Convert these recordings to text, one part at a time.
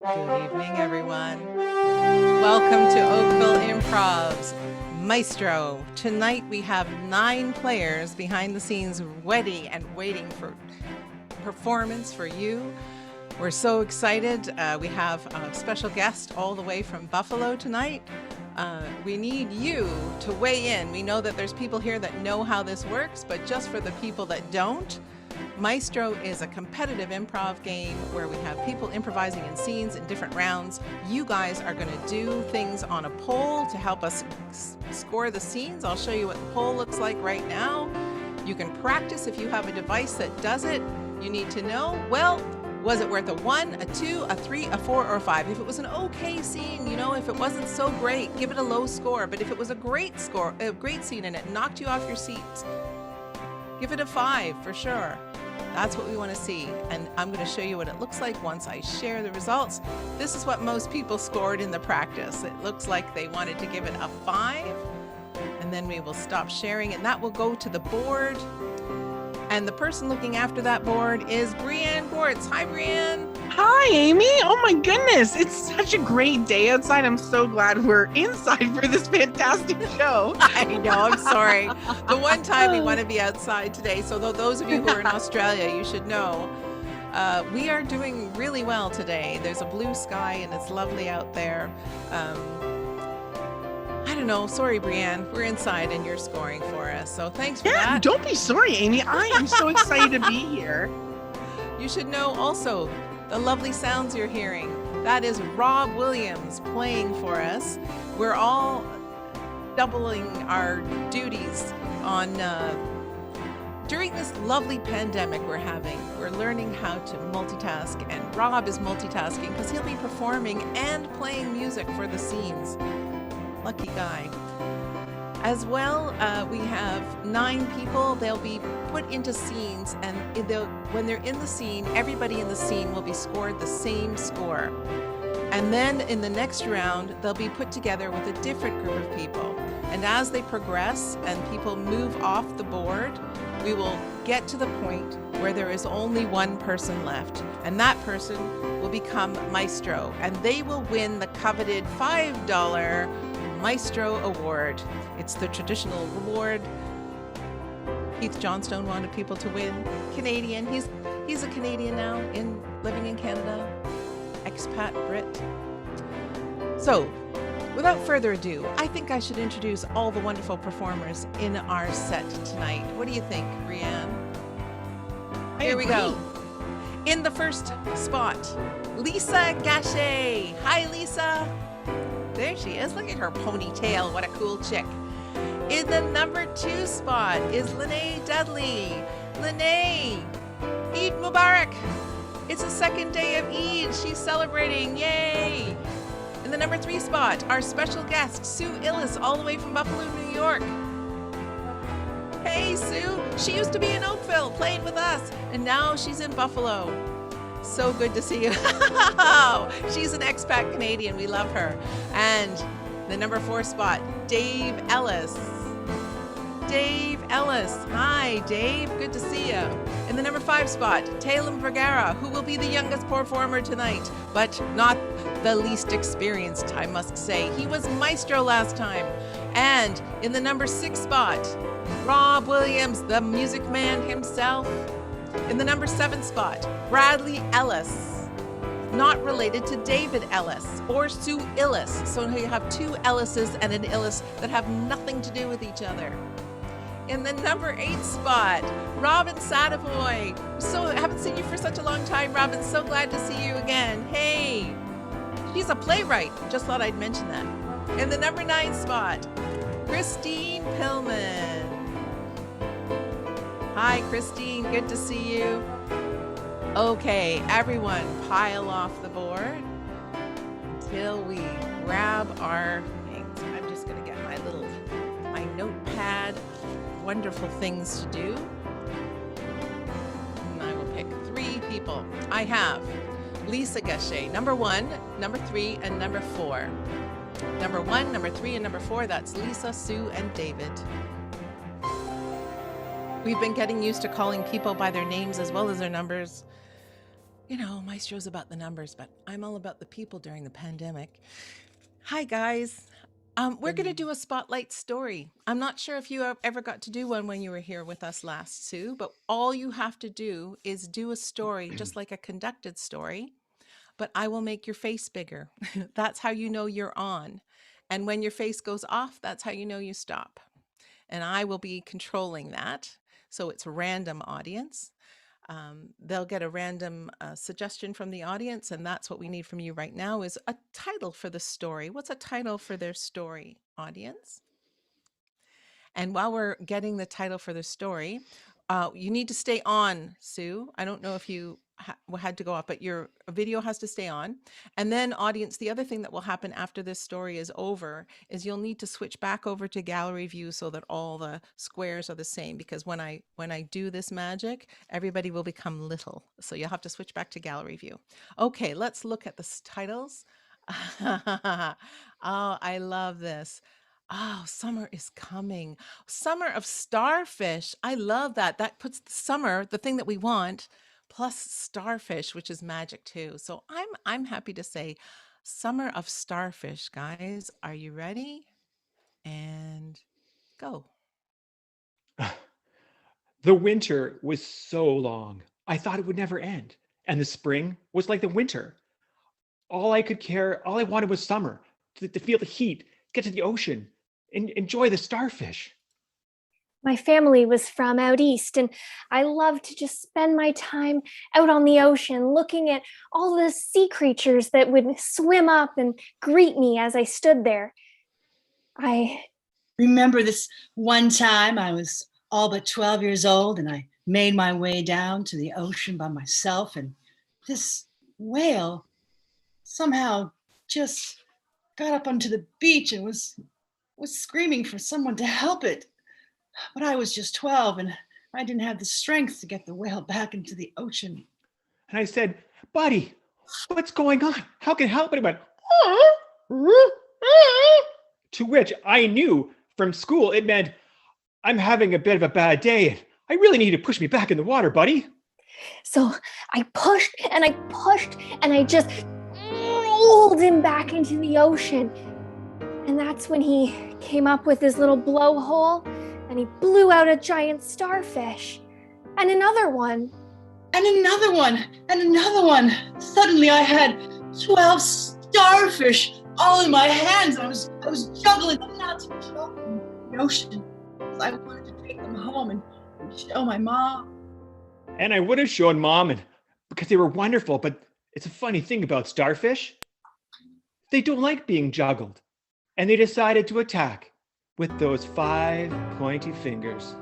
Good evening, everyone. Welcome to Oakville Improv's Maestro. Tonight we have 9 players behind the scenes ready and waiting for performance for you. We're so excited. We have a special guest all the way from Buffalo tonight. We need you to weigh in. We know that there's people here that know how this works, but just for the people that don't, Maestro is a competitive improv game where we have people improvising in scenes in different rounds. You guys are going to do things on a poll to help us score the scenes. I'll show you what the poll looks like right now. You can practice if you have a device that does it. You need to know, well, was it worth a 1, a 2, a 3, a 4, or a 5? If it was an okay scene, you know, if it wasn't so great, give it a low score. But if it was a great score, a great scene and it knocked you off your seats, give it a 5 for sure. That's what we want to see. And I'm going to show you what it looks like once I share the results. This is what most people scored in the practice. It looks like they wanted to give it a 5. And then we will stop sharing and that will go to the board. And the person looking after that board is Brianne Gwartz. Hi, Brianne. Hi, Amy. Oh my goodness. It's such a great day outside. I'm so glad we're inside for this fantastic show. I know. I'm sorry. The one time we want to be outside today. So those of you who are in Australia, you should know we are doing really well today. There's a blue sky and it's lovely out there. I don't know. Sorry, Brianne. We're inside and you're scoring for us. So thanks for that. Don't be sorry, Amy. I am so excited to be here. You should know also the lovely sounds you're hearing. That is Rob Williams playing for us. We're all doubling our duties on during this lovely pandemic we're having. We're learning how to multitask, and Rob is multitasking because he'll be performing and playing music for the scenes. Lucky guy. As well, we have 9 people. They'll be put into scenes, and when they're in the scene, everybody in the scene will be scored the same score. And then in the next round, they'll be put together with a different group of people. And as they progress and people move off the board, we will get to the point where there is only one person left. And that person will become Maestro, and they will win the coveted $5 Maestro Award. It's the traditional reward. Keith Johnstone wanted people to win. Canadian. He's a Canadian now, living in Canada. Expat Brit. So, without further ado, I think I should introduce all the wonderful performers in our set tonight. What do you think, Brianne? Here we go. In the first spot, Lisa Gachet. Hi, Lisa. There she is. Look at her ponytail. What a cool chick. In the number 2 spot is Lynnae Dudley. Lynnae, Eid Mubarak. It's the second day of Eid. She's celebrating. Yay. In the number 3 spot, our special guest, Sue Ellis, all the way from Buffalo, New York. Hey, Sue. She used to be in Oakville playing with us, and now she's in Buffalo. So good to see you. She's an expat Canadian. We love her. And the number 4 spot, Dave Ellis. Dave Ellis. Hi, Dave. Good to see you. In the number 5 spot, Talen Vergara, who will be the youngest performer tonight, but not the least experienced, I must say. He was Maestro last time. And in the number 6 spot, Rob Williams, the music man himself. In the number 7 spot, Bradley Ellis, not related to David Ellis or Sue Ellis. So you have 2 Ellises and an Ellis that have nothing to do with each other. In the number 8 spot, Robin Sadavoy. I haven't seen you for such a long time, Robin. So glad to see you again. Hey, she's a playwright. Just thought I'd mention that. In the number 9 spot, Christine Pillman. Hi, Christine. Good to see you. Okay, everyone, pile off the board until we grab our things. I'm just going to get my notepad. Wonderful things to do. And I will pick 3 people. I have Lisa Gachet, number 1, number 3, and number 4. Number 1, number 3, and number 4, that's Lisa, Sue, and David. We've been getting used to calling people by their names as well as their numbers. You know, my show's about the numbers, but I'm all about the people during the pandemic. Hi, guys. We're going to do a spotlight story. I'm not sure if you ever got to do one when you were here with us last, Sue, but all you have to do is do a story, just like a conducted story, but I will make your face bigger. That's how you know you're on. And when your face goes off, that's how you know you stop. And I will be controlling that. So it's random audience. They'll get a random suggestion from the audience, and that's what we need from you right now is a title for the story. What's a title for their story, audience? And while we're getting the title for the story, you need to stay on, Sue. I don't know if you had to go off, but your video has to stay on. And then audience, the other thing that will happen after this story is over is you'll need to switch back over to gallery view so that all the squares are the same, because when I do this magic, everybody will become little. So you'll have to switch back to gallery view. Okay, let's look at the titles. Oh, I love this. Oh, summer is coming. Summer of starfish. I love that. That puts the summer, the thing that we want, plus starfish, which is magic too. So I'm happy to say summer of starfish, guys. Are you ready? And go. The winter was so long. I thought it would never end. And the spring was like the winter. All I wanted was summer, to feel the heat, get to the ocean, and enjoy the starfish. My family was from out east, and I loved to just spend my time out on the ocean looking at all the sea creatures that would swim up and greet me as I stood there. I remember this one time I was all but 12 years old, and I made my way down to the ocean by myself, and this whale somehow just got up onto the beach and was screaming for someone to help it. But I was just 12 and I didn't have the strength to get the whale back into the ocean. And I said, buddy, what's going on? How can I help anybody? To which I knew from school it meant, I'm having a bit of a bad day and I really need you to push me back in the water, buddy. So I pushed and I pushed and I just rolled him back into the ocean. And that's when he came up with his little blowhole and he blew out a giant starfish. And another one. And another one. And another one. Suddenly I had 12 starfish all in my hands. I was juggling them not to drop in the ocean. I wanted to take them home and show my mom. And I would have shown Mom, and because they were wonderful, but it's a funny thing about starfish. They don't like being juggled. And they decided to attack with those 5 pointy fingers.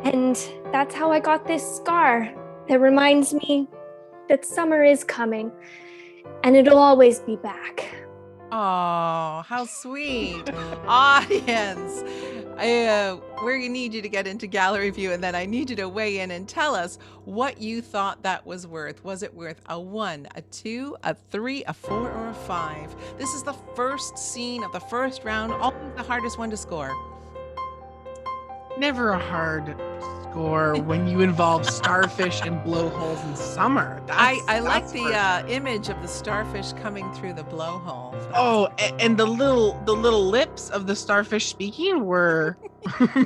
And that's how I got this scar that reminds me that summer is coming and it'll always be back. Oh, how sweet. Audience, we need you to get into gallery view, and then I need you to weigh in and tell us what you thought that was worth. Was it worth a 1, a 2, a 3, a 4, or a 5? This is the first scene of the first round, always the hardest one to score. Never a hard score when you involve starfish and blowholes in summer. I like the image of the starfish coming through the blowhole. Oh, and the little lips of the starfish speaking were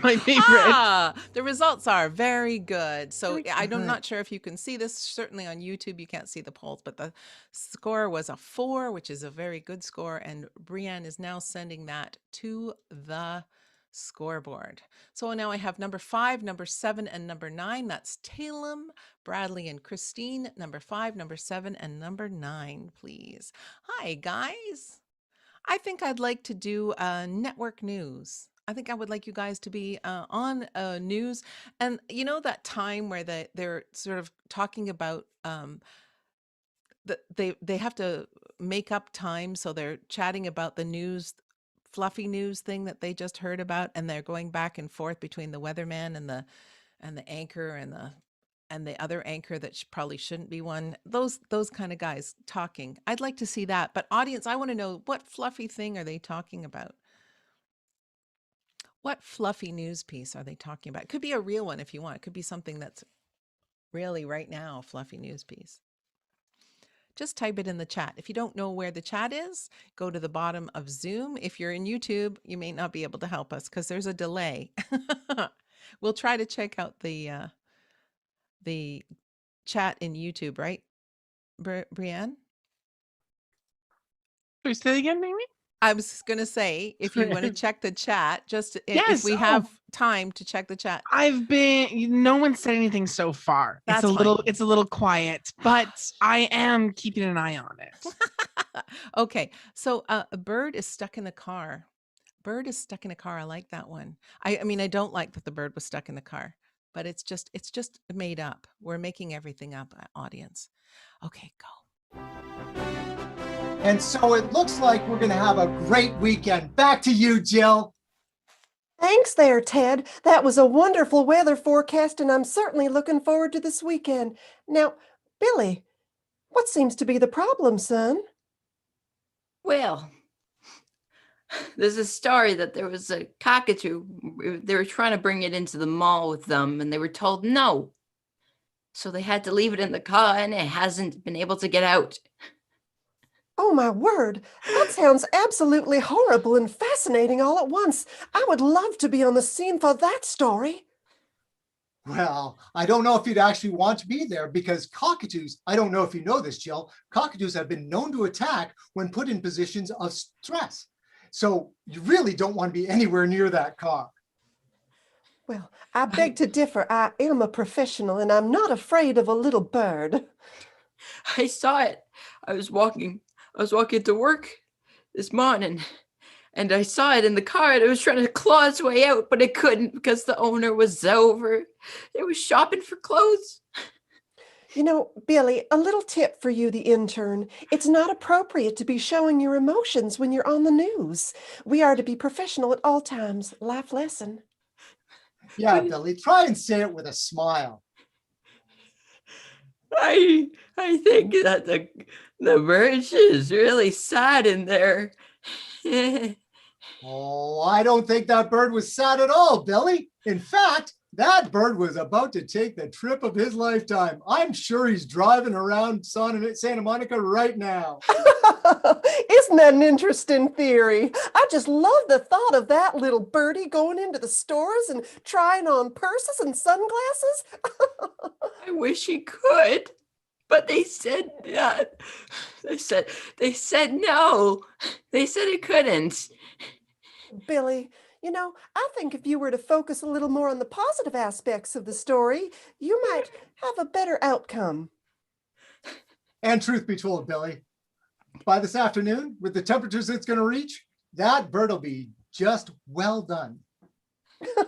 my favorite. The results are very good. So I'm not sure if you can see this. Certainly on YouTube, you can't see the polls, but the score was a 4, which is a very good score. And Brianne is now sending that to the scoreboard. So now I have number 5, number 7, and number 9. That's Taelum, Bradley, and Christine. Number 5, number 7, and number 9, please. Hi, guys. I think I'd like to do network news. I think I would like you guys to be on news. And you know that time where they're sort of talking about they have to make up time, so they're chatting about the news, fluffy news thing that they just heard about, and they're going back and forth between the weatherman and the anchor and the other anchor that probably shouldn't be one. Those kind of guys talking. I'd like to see that. But audience, I want to know, what fluffy thing are they talking about? What fluffy news piece are they talking about? It could be a real one if you want. It could be something that's really right now a fluffy news piece. Just type it in the chat. If you don't know where the chat is, go to the bottom of Zoom. If you're in YouTube, you may not be able to help us because there's a delay. We'll try to check out the chat in YouTube, right, Brianne? Sorry, say that again, Amy? I was going to say, if you want to check the chat, just if Yes. we have time to check the chat. No one said anything so far. That's it's a little quiet, but I am keeping an eye on it. Okay. So a bird is stuck in the car. Bird is stuck in a car. I like that one. I mean, I don't like that the bird was stuck in the car, but it's just made up. We're making everything up, audience. Okay, go. And so it looks like we're going to have a great weekend. Back to you, Jill. Thanks there, Ted. That was a wonderful weather forecast, and I'm certainly looking forward to this weekend. Now, Billy, what seems to be the problem, son? Well, there's a story that there was a cockatoo. They were trying to bring it into the mall with them, and they were told no. So they had to leave it in the car, and it hasn't been able to get out. Oh, my word. That sounds absolutely horrible and fascinating all at once. I would love to be on the scene for that story. Well, I don't know if you'd actually want to be there because cockatoos, I don't know if you know this, Jill, cockatoos have been known to attack when put in positions of stress. So you really don't want to be anywhere near that car. Well, I beg to differ. I am a professional and I'm not afraid of a little bird. I saw it. I was walking to work this morning and I saw it in the car and it was trying to claw its way out, but it couldn't because the owner was over. It was shopping for clothes. You know, Billy, a little tip for you, the intern. It's not appropriate to be showing your emotions when you're on the news. We are to be professional at all times. Life lesson. Yeah, Billy, try and say it with a smile. I think that the bird is really sad in there. Oh, I don't think that bird was sad at all, Billy. In fact, that bird was about to take the trip of his lifetime. I'm sure he's driving around Santa Monica right now. Isn't that an interesting theory? I just love the thought of that little birdie going into the stores and trying on purses and sunglasses. I wish he could, but they said that. They said no. They said he couldn't. Billy, you know, I think if you were to focus a little more on the positive aspects of the story, you might have a better outcome. And truth be told, Billy, by this afternoon, with the temperatures it's going to reach, that bird will be just well done.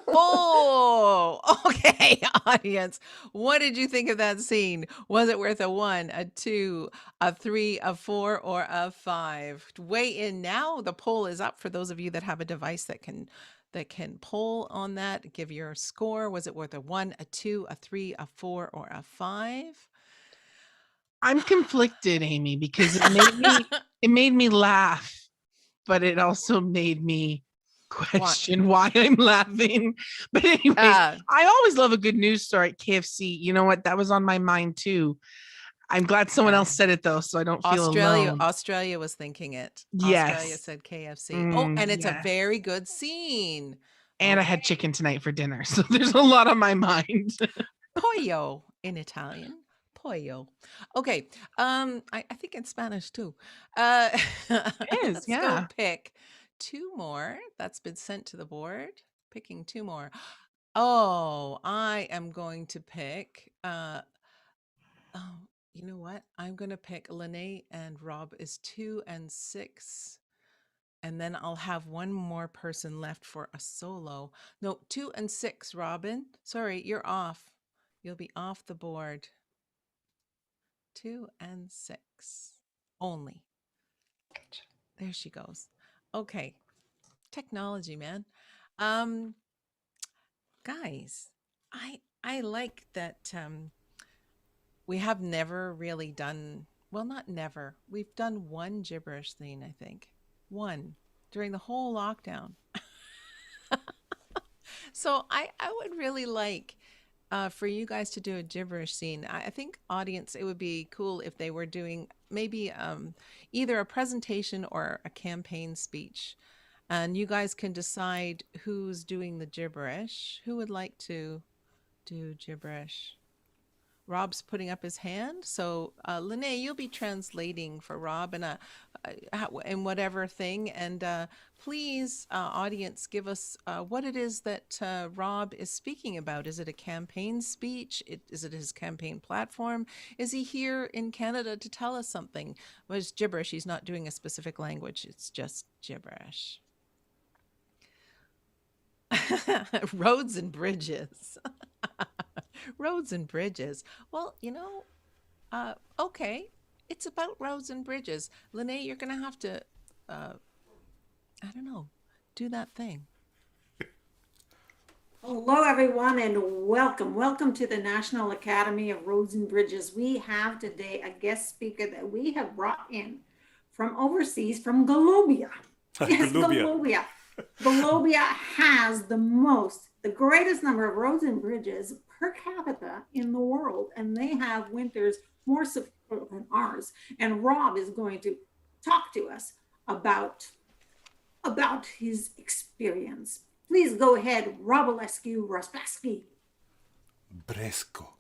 Oh, okay, audience. What did you think of that scene? Was it worth a 1, a 2, a 3, a 4, or a 5? Weigh in now. The poll is up for those of you that have a device that can poll on that. Give your score. Was it worth a 1, a 2, a 3, a 4, or a 5? I'm conflicted, Amy, because it made me laugh, but it also made me question why I'm laughing. But anyways, I always love a good news story at KFC. You know what? That was on my mind too. I'm glad someone else said it though, so I don't feel alone. Australia was thinking it. Yes. Australia said KFC. And it's a very good scene. And I had chicken tonight for dinner, so there's a lot on my mind. Pollo in Italian. Pollo. Okay. I think in Spanish too. It is, let's yeah. go pick 2 more that's been sent to the board. Picking 2 more. Oh, I am going to pick you know what? I'm going to pick Lynnae and Rob is 2 and 6. And then I'll have one more person left for a solo. No, 2 and 6, Robin. Sorry, you're off. You'll be off the board. 2 and 6 only. There she goes. Okay. Technology, man. Guys, I like that we have never really done, well, not never. We've done one gibberish thing, I think. One during the whole lockdown. So I would really like for you guys to do a gibberish scene. I think audience, it would be cool if they were doing maybe either a presentation or a campaign speech. And you guys can decide who's doing the gibberish. Who would like to do gibberish? Rob's putting up his hand. So, Lynnae, you'll be translating for Rob in whatever thing. And please, audience, give us what it is that Rob is speaking about. Is it a campaign speech? Is it his campaign platform? Is he here in Canada to tell us something? Well, it's gibberish. He's not doing a specific language. It's just gibberish. Roads and bridges. Roads and bridges. Well, okay. It's about roads and bridges. Lynnae, you're going to have to, I don't know, do that thing. Hello, everyone, and welcome. Welcome to the National Academy of Roads and Bridges. We have today a guest speaker that we have brought in from overseas, from Golubia. Yes, Golubia. Golubia has the greatest number of roads and bridges per capita in the world, and they have winters more severe than ours. And Rob is going to talk to us about his experience. Please go ahead, Robalescu Rospaski. Bresko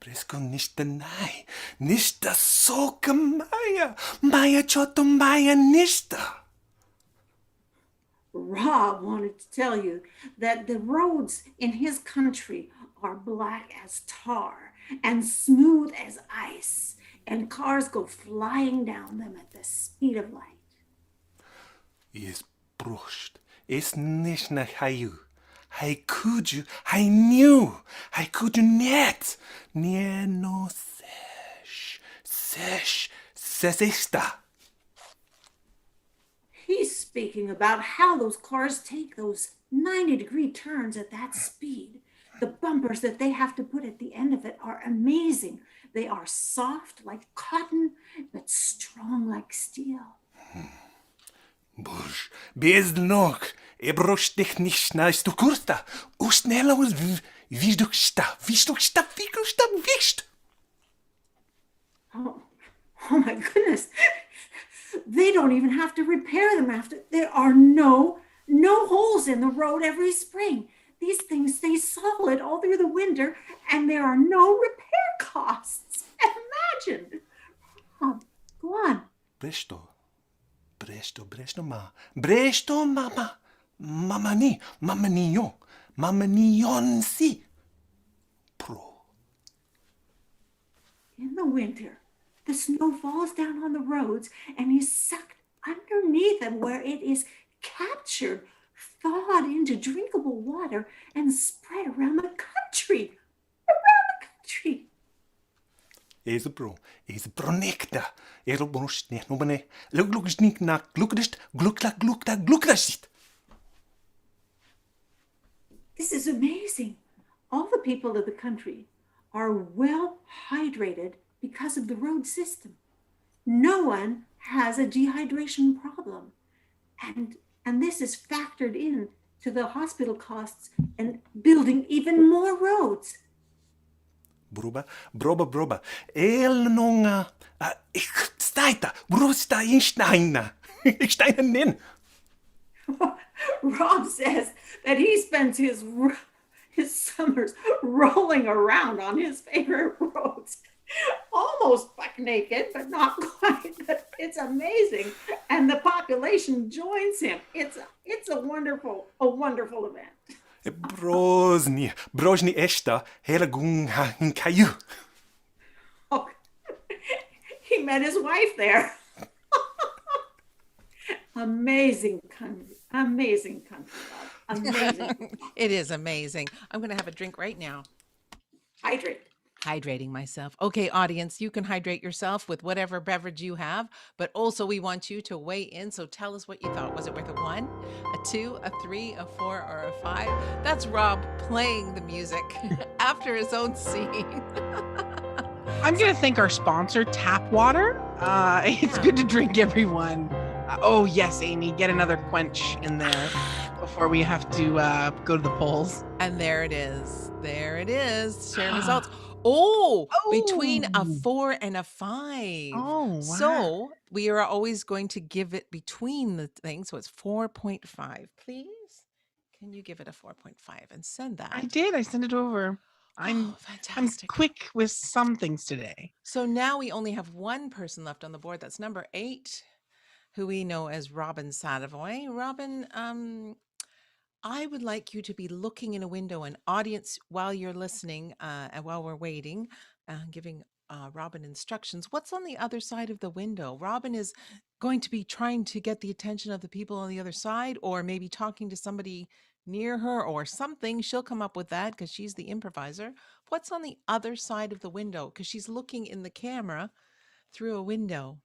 nishta nai, nishta soka maya choto maya nishta. Rob wanted to tell you that the roads in his country are black as tar and smooth as ice, and cars go flying down them at the speed of light. Is brushed, is nishna hayu. Hai kuju, hai new, hai kuju net, nie no sesista. He's speaking about how those cars take those 90-degree turns at that speed. The bumpers that they have to put at the end of it are amazing. They are soft like cotton, but strong like steel. Bush, bezdnok, ebroštech nišna stukursta, usnela was vizduksta. Oh my goodness. They don't even have to repair them after. There are no holes in the road every spring. These things stay solid all through the winter, and there are no repair costs. Imagine. Go on. Presto, mama. Mama nion si. Pro. In the winter, the snow falls down on the roads and is sucked underneath them, where it is captured, thawed into drinkable water, and spread around the country. Is bronekta. Erobonstne nobane. Luglugsnik nak glukdist, glukdasit. This is amazing. All the people of the country are well hydrated because of the road system. No one has a dehydration problem. And this is factored in to the hospital costs and building even more roads. Broba. El nonga. Ich staita. Brusta insteina. Ich steina nin. Rob says that he spends his summers rolling around on his favorite roads. Almost buck naked, but not quite. But it's amazing, and the population joins him. It's a wonderful event. Brosni esta helagunga in kayu. Oh, he met his wife there. Amazing country. Amazing. It is amazing. I'm going to have a drink right now. Hydrating myself. Okay, audience, you can hydrate yourself with whatever beverage you have, but also we want you to weigh in. So tell us what you thought. Was it worth a 1, a 2, a 3, a 4, or a 5? That's Rob playing the music after his own scene. I'm going to thank our sponsor, Tap Water. It's good to drink, everyone. Oh, yes, Amy, get another quench in there before we have to go to the polls. And there it is. There it is. Share results. Oh, between a 4 and a 5. Oh, wow. So we are always going to give it between the things. So it's 4.5. Please, can you give it a 4.5 and send that? I did. I sent it over. I'm fantastic. quick with some things today. So now we only have one person left on the board. That's number 8, who we know as Robin Sadavoy. Robin, I would like you to be looking in a window, and audience, while you're listening and while we're waiting, giving Robin instructions. What's on the other side of the window? Robin is going to be trying to get the attention of the people on the other side, or maybe talking to somebody near her or something. She'll come up with that because she's the improviser. What's on the other side of the window? Because she's looking in the camera through a window.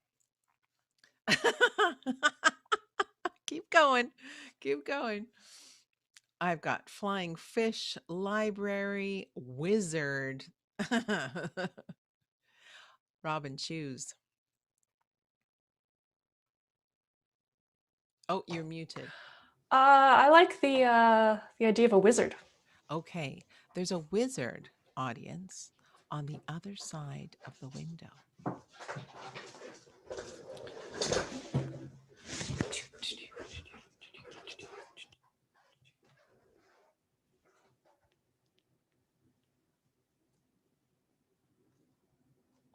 Keep going. Keep going. I've got flying fish, library, wizard. Robin, choose. Oh, you're muted. I like the idea of a wizard. Okay, there's a wizard, audience, on the other side of the window.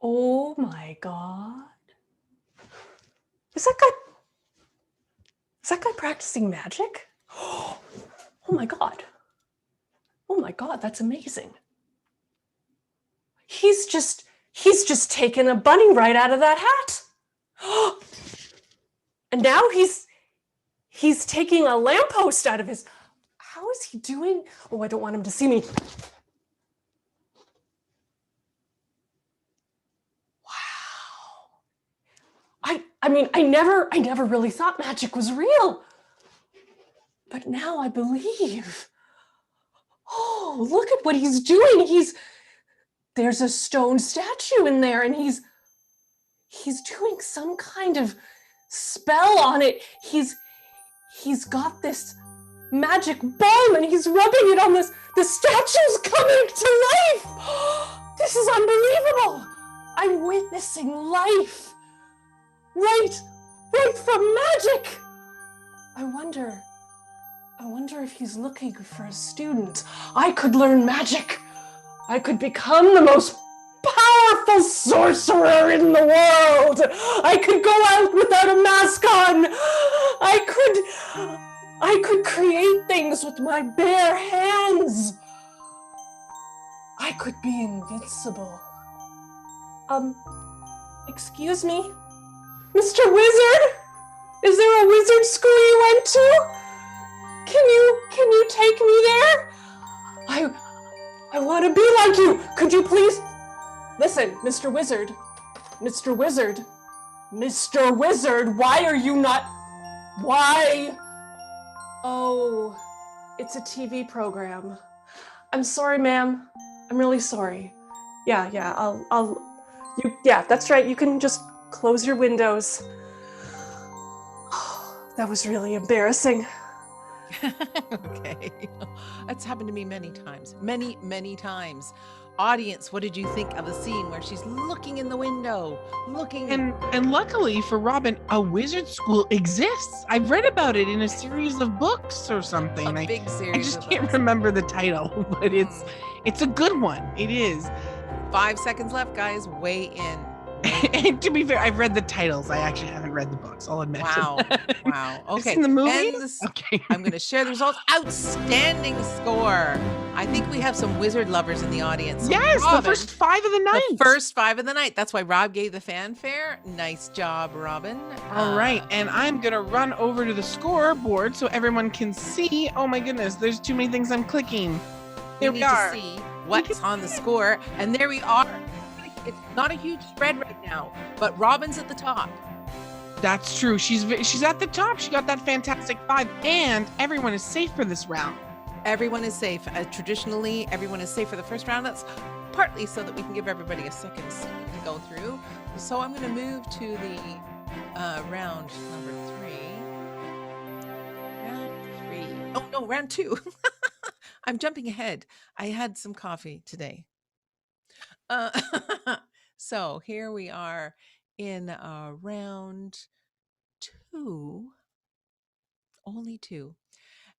Oh my God. Is that guy practicing magic? Oh my God. Oh my God, that's amazing. He's just taken a bunny right out of that hat. And now he's taking a lamppost out of his. How is he doing? Oh, I don't want him to see me. I mean, I never really thought magic was real. But now I believe. Oh, look at what he's doing. There's a stone statue in there, and he's doing some kind of spell on it. He's got this magic balm, and he's rubbing it on this. The statue's coming to life. This is unbelievable. I'm witnessing life. Right from magic. I wonder if he's looking for a student. I could learn magic. I could become the most powerful sorcerer in the world. I could go out without a mask on. I could create things with my bare hands. I could be invincible. Excuse me? Mr. Wizard? Is there a wizard school you went to? Can you take me there? I want to be like you. Could you please? Listen, Mr. Wizard. Mr. Wizard. Mr. Wizard, why are you not? Why? Oh, it's a TV program. I'm sorry, ma'am. I'm really sorry. Yeah, yeah, that's right. You can just close your windows. That was really embarrassing. Okay. That's happened to me many times. Many times. Audience, what did you think of the scene where she's looking in the window, looking? And luckily for Robin, a wizard school exists. I've read about it in a series of books or something. A big series. I just can't remember the title, but it's a good one. It is. 5 seconds left, guys. Weigh in. And to be fair, I've read the titles. I actually haven't read the books. I'll admit. Wow. Wow. Okay. In the movies? Okay. I'm going to share the results. Outstanding score. I think we have some wizard lovers in the audience. So yes, Robin, the first 5 of the night. The first 5 of the night. That's why Rob gave the fanfare. Nice job, Robin. All right. And I'm going to run over to the scoreboard so everyone can see. Oh my goodness. There's too many things I'm clicking. Here we are. To see what's on the score. And there we are. It's not a huge spread right now, but Robin's at the top. That's true. She's at the top. She got that fantastic 5, and everyone is safe for this round. Everyone is safe. Traditionally, everyone is safe for the first round. That's partly so that we can give everybody a second seat to go through. So I'm going to move to the round number 3. No, round 2. I'm jumping ahead. I had some coffee today. So here we are in round 2. Only 2.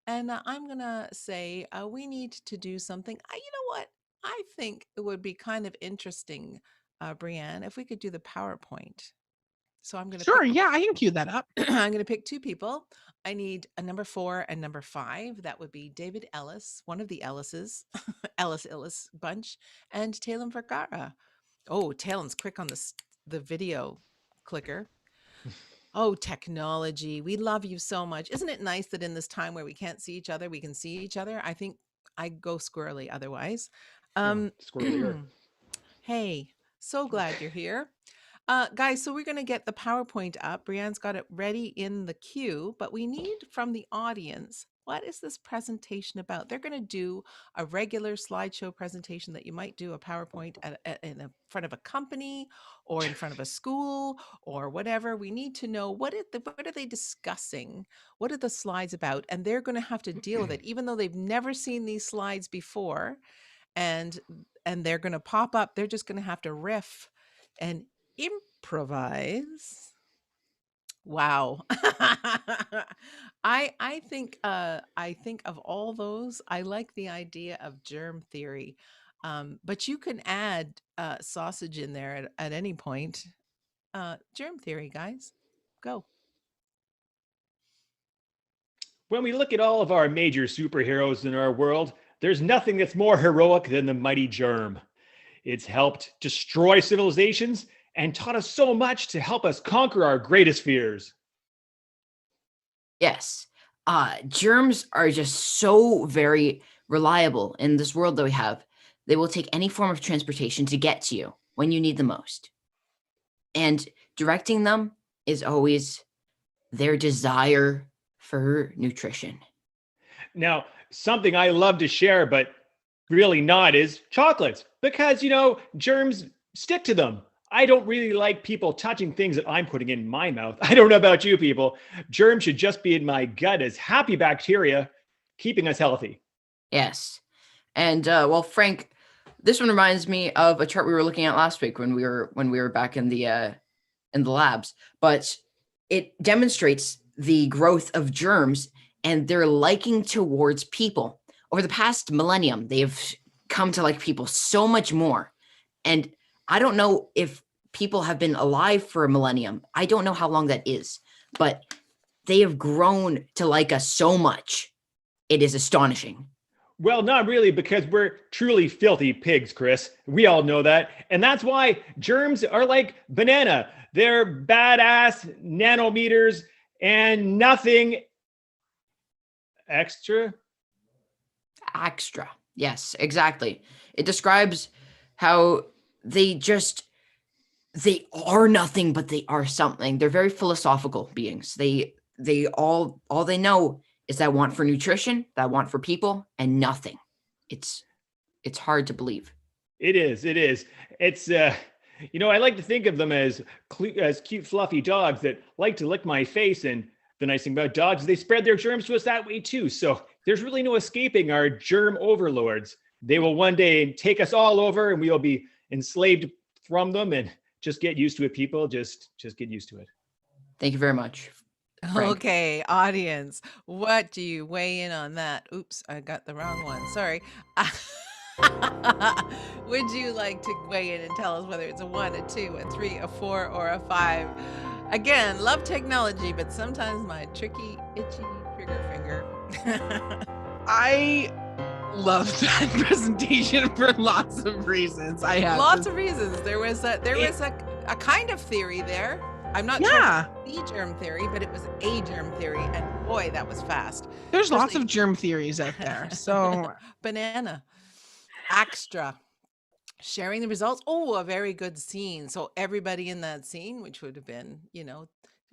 And I'm going to say we need to do something. You know what? I think it would be kind of interesting, Brianne, if we could do the PowerPoint. So I'm going to Sure. Yeah, I can cue that up. I'm going to pick 2 people. I need a number 4 and number 5. That would be David Ellis, one of the Ellises, Ellis bunch, and Talen Vergara. Oh, Talen's quick on the video clicker. Oh, technology. We love you so much. Isn't it nice that in this time where we can't see each other, we can see each other? I think I go squirrely otherwise. Squirrelier. Hey, so glad you're here. Guys, so we're going to get the PowerPoint up. Brianne's got it ready in the queue, but we need from the audience, what is this presentation about? They're going to do a regular slideshow presentation that you might do a PowerPoint in front of a company or in front of a school or whatever. We need to know what are they discussing? What are the slides about? And they're going to have to deal with it, even though they've never seen these slides before. And they're going to pop up. They're just going to have to riff and improvise. Wow. I think of all those, I like the idea of germ theory. But you can add sausage in there at any point. Germ theory, guys. Go. When we look at all of our major superheroes in our world, there's nothing that's more heroic than the mighty germ. It's helped destroy civilizations and taught us so much to help us conquer our greatest fears. Yes. Germs are just so very reliable in this world that we have. They will take any form of transportation to get to you when you need the most. And directing them is always their desire for nutrition. Now, something I love to share, but really not, is chocolates. Because, germs stick to them. I don't really like people touching things that I'm putting in my mouth. I don't know about you people. Germs should just be in my gut as happy bacteria, keeping us healthy. Yes. And well, Frank, this one reminds me of a chart we were looking at last week when we were back in the labs. But it demonstrates the growth of germs and their liking towards people. Over the past millennium, they've come to like people so much more. And I don't know if people have been alive for a millennium. I don't know how long that is, but they have grown to like us so much. It is astonishing. Well, not really, because we're truly filthy pigs, Chris. We all know that. And that's why germs are like banana. They're badass nanometers and nothing extra. Extra. Yes, exactly. It describes how they are nothing, but they are something. They're very philosophical beings. They all they know is that want for nutrition, that want for people, and nothing. It's hard to believe. It is. It's I like to think of them as cute, fluffy dogs that like to lick my face. And the nice thing about dogs is they spread their germs to us that way too. So there's really no escaping our germ overlords. They will one day take us all over, and we will be enslaved from them. And just get used to it, people. Just get used to it. Thank you very much, Frank. Okay, audience, what do you weigh in on that? Oops, I got the wrong one. Sorry. Would you like to weigh in and tell us whether it's a 1, a 2, a 3, a 4, or a 5? Again, love technology, but sometimes my tricky, itchy trigger finger. I love that presentation for lots of reasons. I have lots of reasons. There was a kind of theory there. I'm not sure the germ theory, but it was a germ theory, and boy, that was fast. There's lots of germ theories out there. So banana, extra, sharing the results. Oh, a very good scene. So everybody in that scene, which would have been,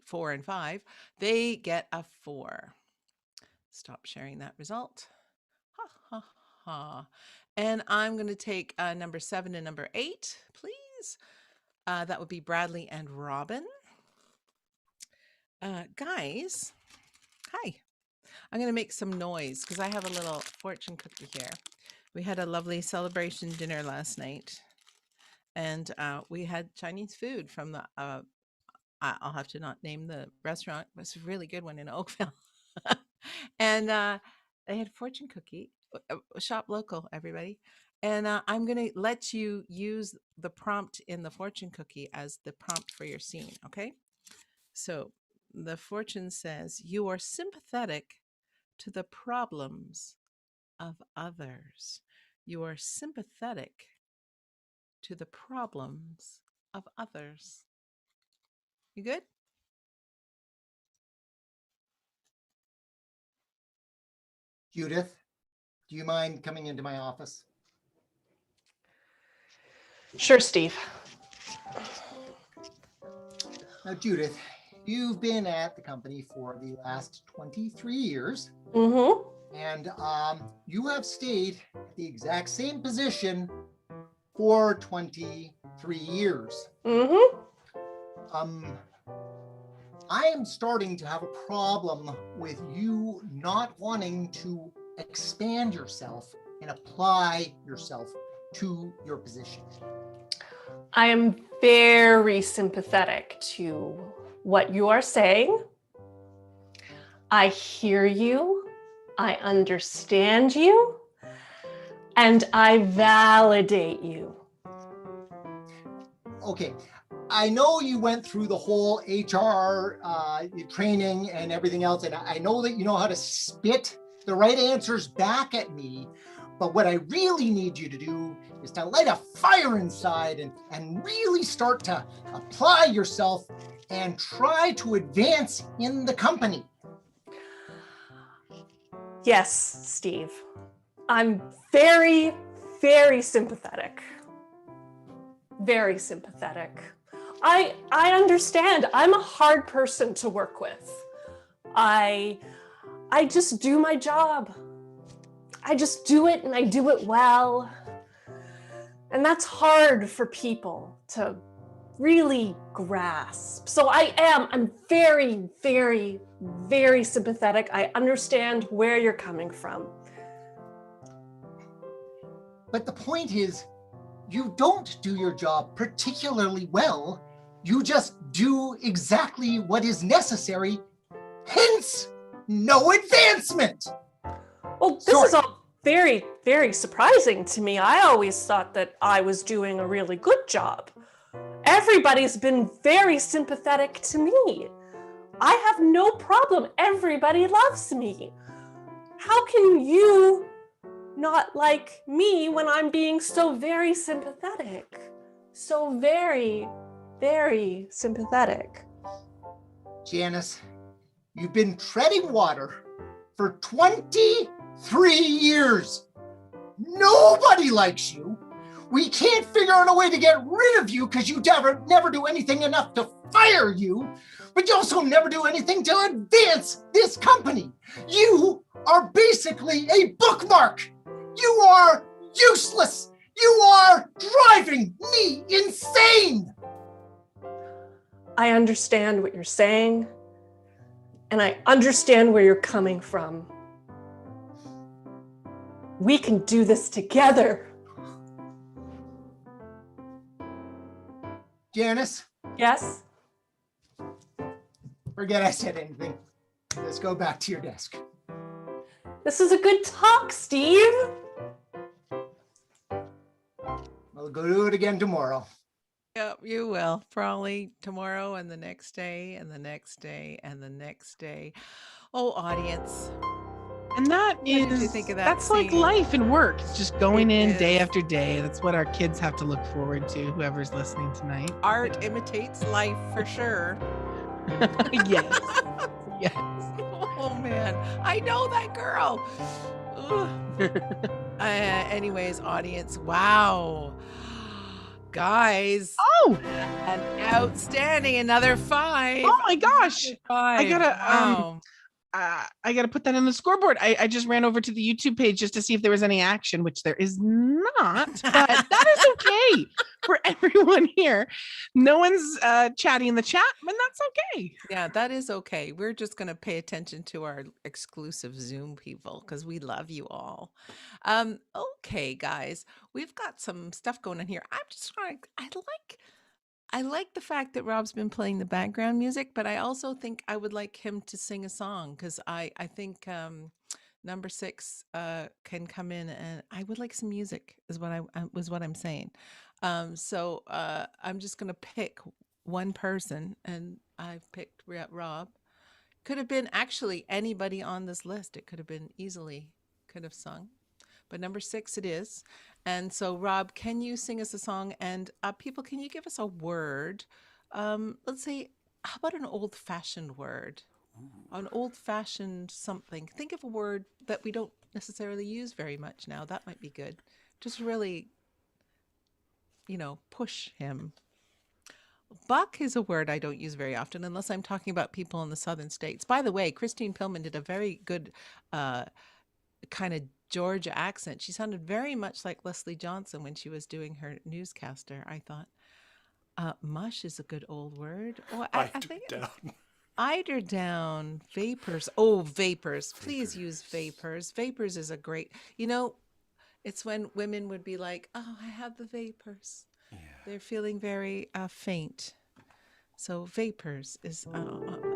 4 and 5, they get a 4. Stop sharing that result. Ha ha ha. And I'm going to take number 7 and number 8, please. That would be Bradley and Robin. Guys, hi. I'm going to make some noise because I have a little fortune cookie here. We had a lovely celebration dinner last night, and we had Chinese food from the, I'll have to not name the restaurant. It was a really good one in Oakville. And they had fortune cookie, shop local, everybody. And I'm going to let you use the prompt in the fortune cookie as the prompt for your scene, okay? So the fortune says, you are sympathetic to the problems of others. You are sympathetic to the problems of others. You good? Judith, do you mind coming into my office? Sure, Steve. Now, Judith, you've been at the company for the last 23 years. Mm-hmm. And you have stayed at the exact same position for 23 years. Mm-hmm. I am starting to have a problem with you not wanting to expand yourself and apply yourself to your position. I am very sympathetic to what you are saying. I hear you. I understand you. And I validate you. Okay. I know you went through the whole HR training and everything else, and I know that you know how to spit the right answers back at me, but what I really need you to do is to light a fire inside and really start to apply yourself and try to advance in the company. Yes, Steve. I'm very, very sympathetic. Very sympathetic. I understand. I'm a hard person to work with. I just do my job. I just do it and I do it well. And that's hard for people to really grasp. So I'm very, very, very sympathetic. I understand where you're coming from. But the point is, you don't do your job particularly well. You just do exactly what is necessary, hence no advancement. Well, this is all very, very surprising to me. I always thought that I was doing a really good job. Everybody's been very sympathetic to me. I have no problem. Everybody loves me. How can you not like me when I'm being so very sympathetic? So very, very sympathetic. Janice, you've been treading water for 23 years. Nobody likes you. We can't figure out a way to get rid of you because you never do anything enough to fire you, but you also never do anything to advance this company. You are basically a bookmark. You are useless. You are driving me insane. I understand what you're saying, and I understand where you're coming from. We can do this together. Janice? Yes? Forget I said anything. Let's go back to your desk. This is a good talk, Steve. We'll go do it again tomorrow. Yep, you will. Probably tomorrow and the next day and the next day and the next day. Oh, audience. And that What did you think of that that's like scene? life and work. It's just going It in day is. after day. That's what our kids have to look forward to, whoever's listening tonight. Art imitates life for sure. Yes. Yes. Oh man, I know that girl. Ugh. Anyways, audience, wow. Guys, Oh, an outstanding, another 5. oh my gosh. Five. I gotta Wow. I got to put that on the scoreboard. I just ran over to the YouTube page just to see if there was any action, which there is not, but that is okay for everyone here. No one's chatting in the chat, and that's okay. Yeah, that is okay. We're just going to pay attention to our exclusive Zoom people because we love you all. Okay, guys, we've got some stuff going on here. I'm just trying. I like the fact that Rob's been playing the background music, but I also think I would like him to sing a song because I think number 6 can come in, and I would like some music is what I'm saying. So I'm just gonna pick one person, and I've picked Rob. Could have been actually anybody on this list. It could have been easily could have sung. But number 6 it is. And so, Rob, can you sing us a song? And people, can you give us a word? Let's say, how about an old-fashioned word? An old-fashioned something. Think of a word that we don't necessarily use very much now. That might be good. Just really, push him. Buck is a word I don't use very often unless I'm talking about people in the southern states. By the way, Christine Pillman did a very good kind of Georgia accent. She sounded very much like Leslie Johnson when she was doing her newscaster, I thought. Mush is a good old word. Oh, I think eider down. Vapors. Oh, vapors. Please use vapors. Vapors is a great, it's when women would be like, oh, I have the vapors. Yeah. They're feeling very faint. So vapors is,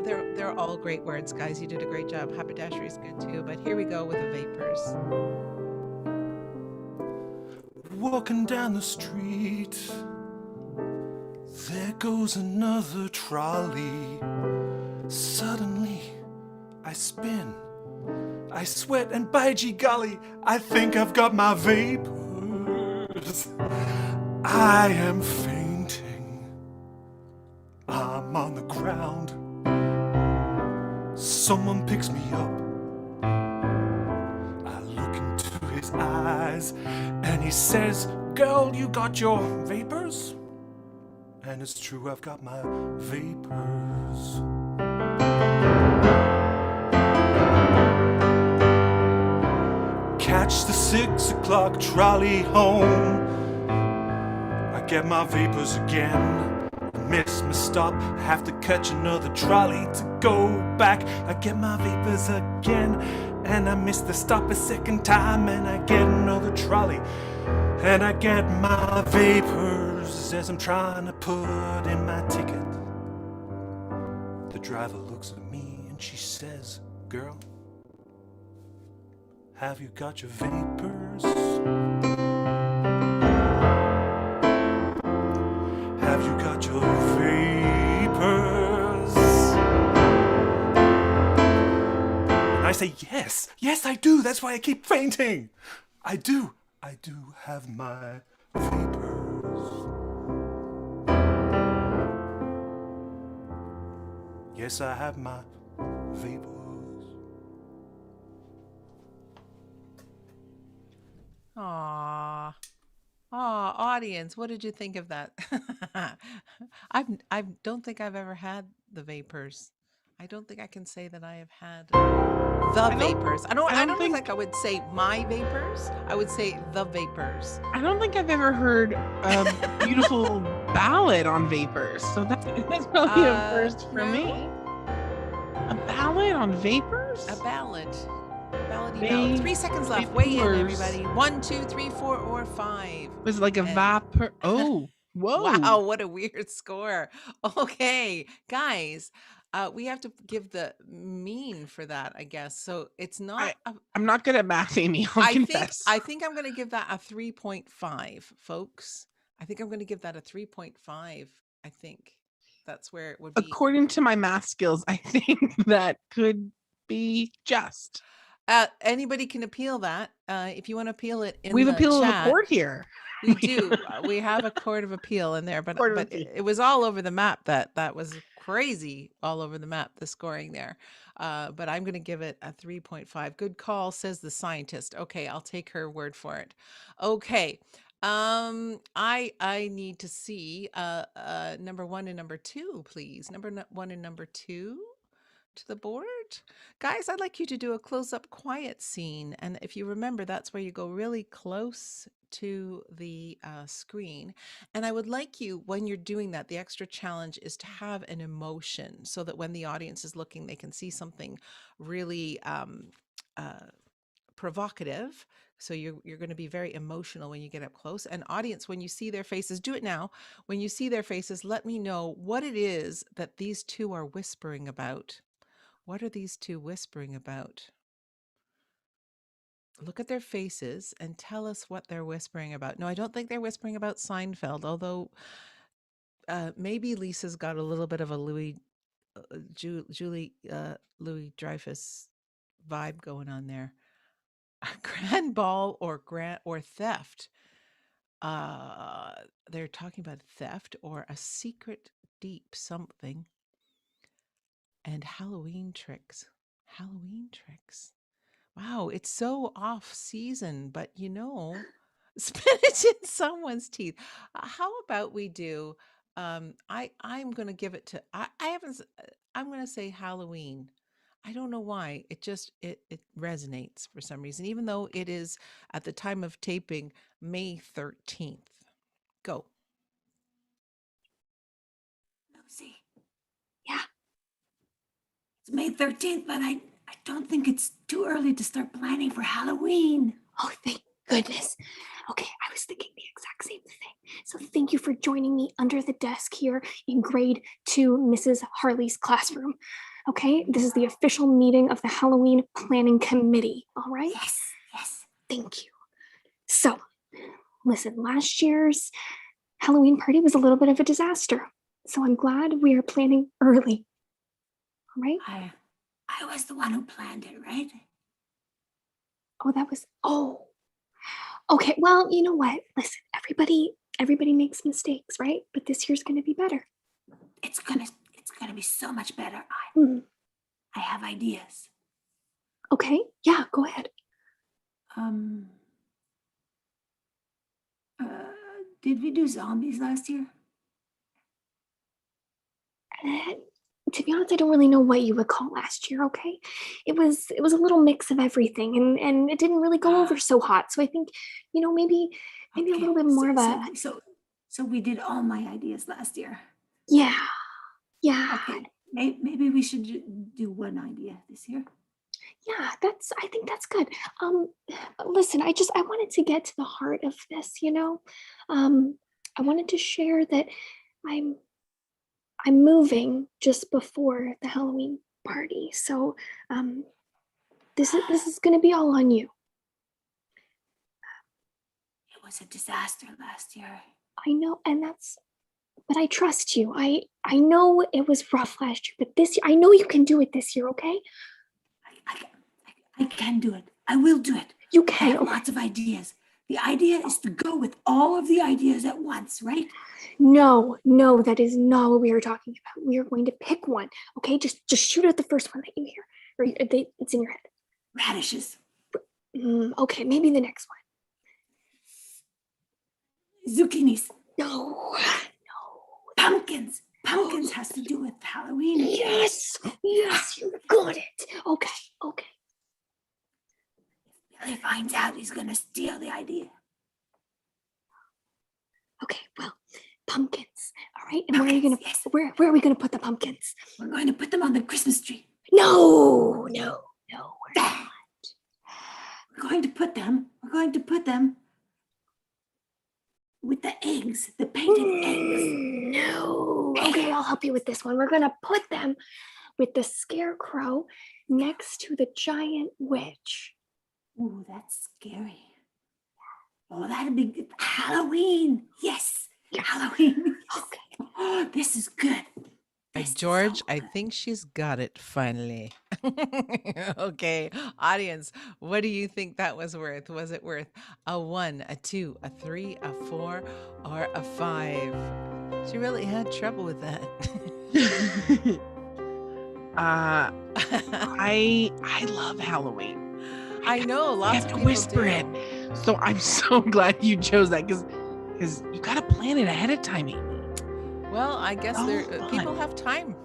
they're all great words, guys. You did a great job. Haberdashery is good too, but here we go with the vapors. Walking down the street, there goes another trolley. Suddenly, I spin, I sweat, and by gee golly, I think I've got my vapors. I am fainting. I'm on the ground. Someone picks me up. I look into his eyes and he says, girl, you got your vapors? And it's true, I've got my vapors. Catch the 6 o'clock trolley home. I get my vapors again. Miss my stop, have to catch another trolley to go back. I get my vapors again, and I miss the stop a second time, and I get another trolley, and I get my vapors as I'm trying to put in my ticket. The driver looks at me and she says, girl, have you got your vapors? Have you got your vapors? And I say, yes, I do. That's why I keep fainting. I do have my vapors. Yes, I have my vapors. Aww. Oh, audience, what did you think of that? I don't think I've ever had the vapors. I don't think I can say that I have had the vapors. I don't think like I would say my vapors. I would say the vapors. I don't think I've ever heard a beautiful ballad on vapors. So that's probably a first for me. A ballad on vapors? A ballad. Ballady ballad. 3 seconds left. Weigh in, everybody. 1, 2, 3, 4, or 5. It was like a vapor. Oh, whoa. Wow, what a weird score. Okay, guys, we have to give the mean for that, I guess. So it's not. I'm not good at math, Amy. I'll confess. I think I'm going to give that a 3.5, folks. I think I'm going to give that a 3.5. I think that's where it would be. According to my math skills, I think that could be just. Anybody can appeal that. If you want to appeal it in We've the appealed chat, to the court here. We do. We have a court of appeal in there, but it was all over the map. That was crazy, all over the map, the scoring there. But I'm going to give it a 3.5. Good call, says the scientist. Okay, I'll take her word for it. Okay. I need to see number 1 and number 2, please. Number 1 and number 2. to the board. Guys, I'd like you to do a close-up quiet scene. And if you remember, that's where you go really close to the screen. And I would like you, when you're doing that, the extra challenge is to have an emotion so that when the audience is looking, they can see something really provocative. So you're going to be very emotional when you get up close. And audience, when you see their faces, do it now. When you see their faces, let me know what it is that these two are whispering about. What are these two whispering about? Look at their faces and tell us what they're whispering about. No, I don't think they're whispering about Seinfeld, although maybe Lisa's got a little bit of a Louis Dreyfus vibe going on there. A grand ball or theft. They're talking about theft or a secret deep something. And Halloween tricks. Halloween tricks. Wow, it's so off season, but spinach in someone's teeth. How about we do? I'm going to give it to. I'm going to say Halloween. I don't know why. It just it resonates for some reason, even though it is at the time of taping May 13th. Go. Lucy. Yeah. It's May 13th, but I don't think it's too early to start planning for Halloween. Oh, thank goodness. Okay, I was thinking the exact same thing. So thank you for joining me under the desk here in grade 2, Mrs. Harley's classroom. Okay, this is the official meeting of the Halloween Planning Committee, all right? Yes. Thank you. So, listen, last year's Halloween party was a little bit of a disaster. So I'm glad we are planning early. All right? I was the one who planned it, right? Okay, well, you know what? Listen, everybody makes mistakes, right? But this year's gonna be better. It's gonna be so much better. I have ideas. Okay, yeah, go ahead. Did we do zombies last year? To be honest, I don't really know what you would call last year, okay? It was a little mix of everything and it didn't really go over so hot. So I think, maybe a little bit more of a... So we did all my ideas last year. Yeah. Okay, maybe we should do one idea this year. Yeah, I think that's good. Listen, I wanted to get to the heart of this, I wanted to share that I'm moving just before the Halloween party. So, this is going to be all on you. It was a disaster last year. I know, but I trust you. I know it was rough last year, but this year, I know you can do it this year, okay? I can do it. I will do it. You can. I have lots of ideas. The idea is to go with all of the ideas at once, right? No, that is not what we are talking about. We are going to pick one, okay? Just shoot at the first one that you hear, or it's in your head. Radishes. Okay, maybe the next one. Zucchinis. No. Pumpkins. Pumpkins has to do with Halloween. Yes, you got it. Okay. If Billy finds out, he's gonna steal the idea. Okay, well, pumpkins. All right, and where are we gonna put the pumpkins? We're going to put them on the Christmas tree. No, we're not. We're going to put them with the eggs, the painted eggs. No. Okay, I'll help you with this one. We're gonna put them with the scarecrow next to the giant witch. Ooh, that's scary. Oh, that'd be Halloween. Yes. Halloween. Okay. Oh, this is good. George, I think she's got it finally. Okay, audience, what do you think that was worth? Was it worth a 1, a 2, a 3, a 4, or a 5? She really had trouble with that. I love Halloween. I know, lots have of to people whisper do. it. So I'm so glad you chose that because you got to plan it ahead of time, Amy. Well, I guess fun. people have time.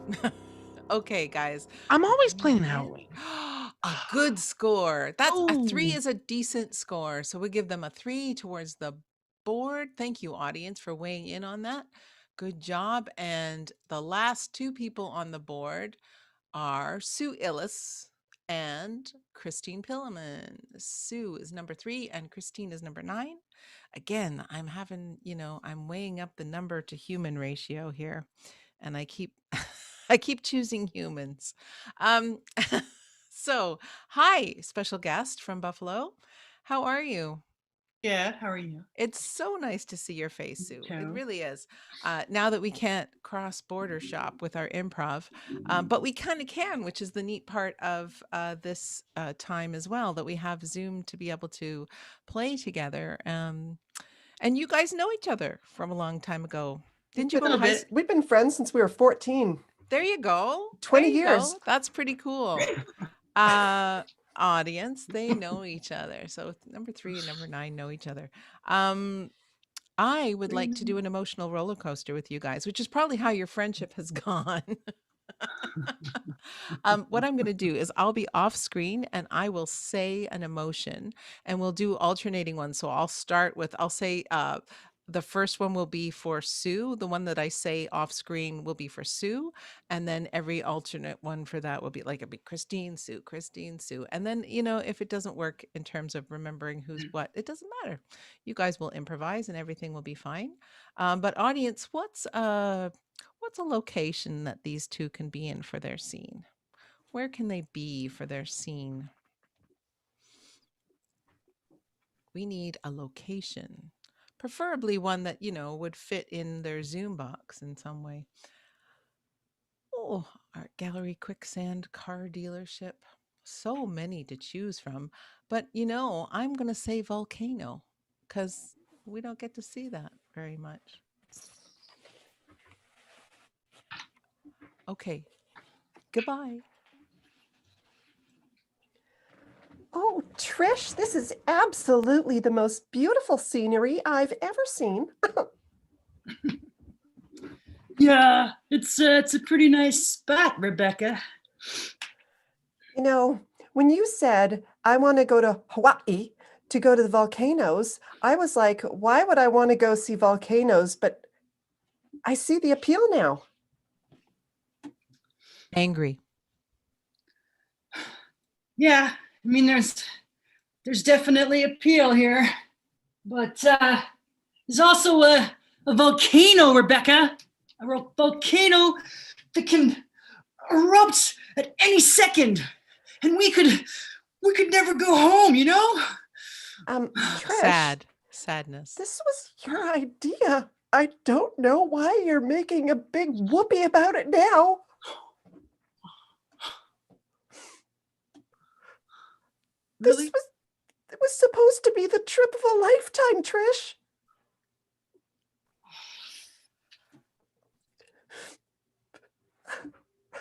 Okay, guys. I'm always playing Halloween. A good score. That's a 3 Oh. is a decent score. So we give them a 3 towards the board. Thank you, audience, for weighing in on that. Good job. And the last 2 people on the board are Sue Ellis and Christine Pillman. Sue is number 3 and Christine is number 9. Again, I'm having, I'm weighing up the number to human ratio here, and I keep I keep choosing humans. Um so, hi, special guest from Buffalo. How are you? Yeah, how are you? It's so nice to see your face, Sue. It Too. really is. Now that we can't cross border shop with our improv, but we kind of can, which is the neat part of this time as well, that we have Zoom to be able to play together. And you guys know each other from a long time ago. Didn't you We've go to been- high school? We've been friends since we were 14. There you go. 20 There you go. years. That's pretty cool. Audience, they know each other. So number 3 and number 9 know each other. I would like to do an emotional roller coaster with you guys, which is probably how your friendship has gone. What I'm going to do is I'll be off screen and I will say an emotion and we'll do alternating ones. So I'll say the first one will be for Sue. The one that I say off screen will be for Sue. And then every alternate one for that will be like, it'll be Christine, Sue, Christine, Sue. And then, if it doesn't work in terms of remembering who's what, it doesn't matter. You guys will improvise and everything will be fine. But audience, what's a location that these 2 can be in for their scene? Where can they be for their scene? We need a location, preferably one that, would fit in their Zoom box in some way. Oh, art gallery, quicksand, car dealership. So many to choose from. But, I'm going to say volcano because we don't get to see that very much. Okay. Goodbye. Oh, Trish, this is absolutely the most beautiful scenery I've ever seen. Yeah, it's a pretty nice spot, Rebecca. When you said, I want to go to Hawaii to go to the volcanoes, I was like, why would I want to go see volcanoes? But I see the appeal now. Angry. Yeah, I mean, there's definitely appeal here, but there's also a volcano, Rebecca, a volcano that can erupt at any second, and we could never go home, Trish, Sadness. this was your idea. I don't know why you're making a big whoopee about it now. Really? It was supposed to be the trip of a lifetime, Trish.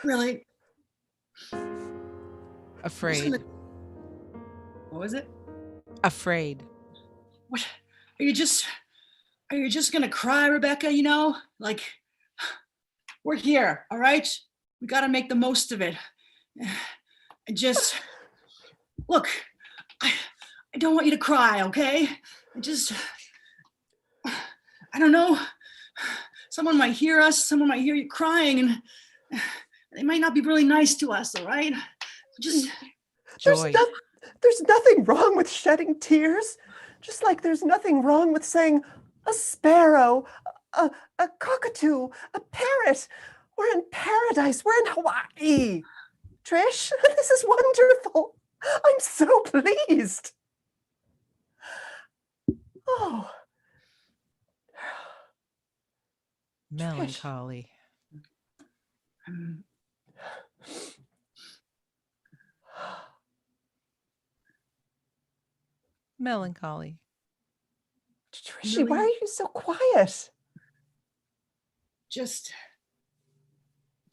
Really? Afraid. What was it? Afraid. What? Are you just gonna cry, Rebecca? Like, we're here, all right? We gotta make the most of it. And just look, I don't want you to cry, okay? I don't know. Someone might hear us, someone might hear you crying, and they might not be really nice to us, all right? Just joy. There's nothing wrong with shedding tears, just like there's nothing wrong with saying a sparrow, a cockatoo, a parrot. We're in paradise. We're in Hawaii. Trish, this is wonderful. I'm so pleased. Oh. Melancholy. Melancholy. Trishy, why are you so quiet? Just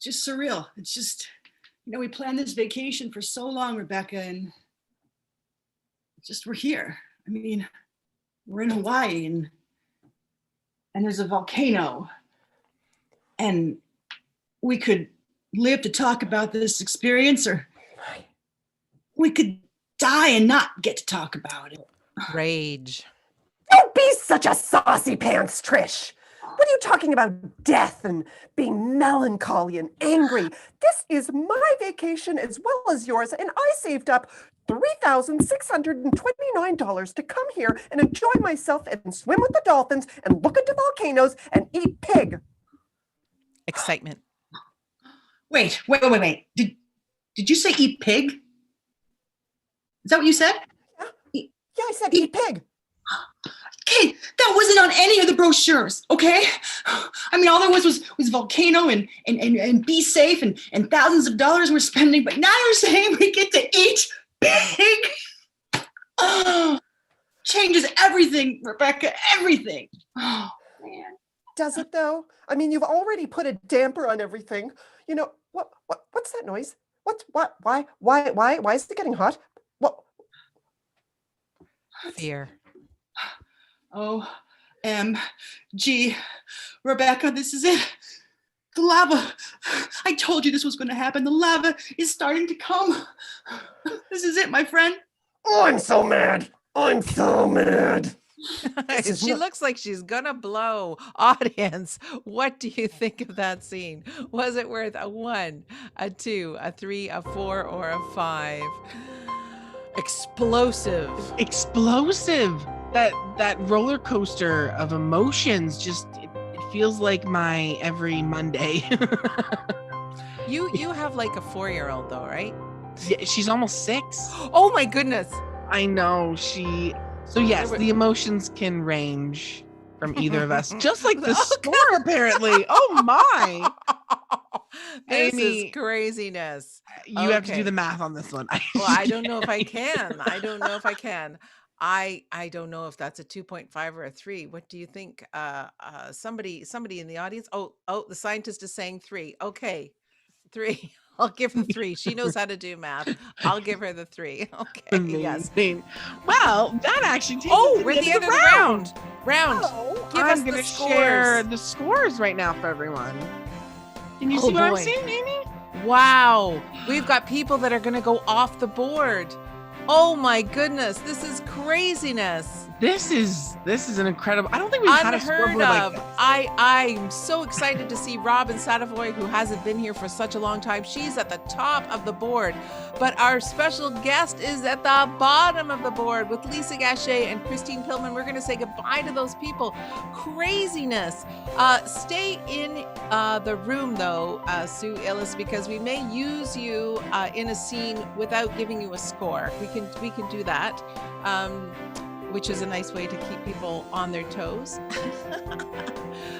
surreal. It's just, we planned this vacation for so long, Rebecca, and just we're here. I mean, we're in Hawaii and there's a volcano and we could live to talk about this experience, or we could die and not get to talk about it. Rage. Don't be such a saucy pants, Trish. What are you talking about death and being melancholy and angry? This is my vacation as well as yours, and I saved up $3,629 to come here and enjoy myself and swim with the dolphins and look into volcanoes and eat pig. Excitement. Wait. Did you say eat pig? Is that what you said? Yeah, I said eat pig. Okay, that wasn't on any of the brochures, okay? I mean, all there was volcano and be safe and thousands of dollars we're spending, but now you're saying we get to eat pig? Oh, changes everything, Rebecca, everything. Oh, man. Does it though? I mean, you've already put a damper on everything. You know, what's that noise? Why is it getting hot? What? Fear. OMG. Rebecca, this is it. The lava. I told you this was going to happen. The lava is starting to come. This is it, my friend. Oh, I'm so mad. She looks like she's gonna blow. Audience, what do you think of that scene? Was it worth a 1, a 2, a 3, a 4, or a 5? Explosive. That roller coaster of emotions, just it feels like my every Monday. You have like a 4-year-old though, right? Yeah, she's almost 6. Oh my goodness. I know. So yes, the emotions can range from either of us, just like the score apparently. Oh my. This Amy, is craziness. You have to do the math on this one. Well, I don't know if I can. I don't know if that's a 2.5 or a 3. What do you think? Somebody in the audience. Oh, the scientist is saying 3. Okay, 3. I'll give her 3. She knows how to do math. I'll give her the 3. Okay. Amazing. Yes. Well, that actually takes we're at the end of the round. Give us I'm the gonna scores. share the scores right now for everyone. Can you see what I'm seeing, Amy? Wow. We've got people that are going to go off the board. Oh my goodness. This is craziness. This is an incredible. I don't think we've had a scoreboard like this. I'm so excited to see Robin Sadavoy, who hasn't been here for such a long time. She's at the top of the board, but our special guest is at the bottom of the board with Lisa Gachet and Christine Pillman. We're going to say goodbye to those people. Craziness. Stay in the room though, Sue Ellis, because we may use you in a scene without giving you a score. We can do that. Which is a nice way to keep people on their toes.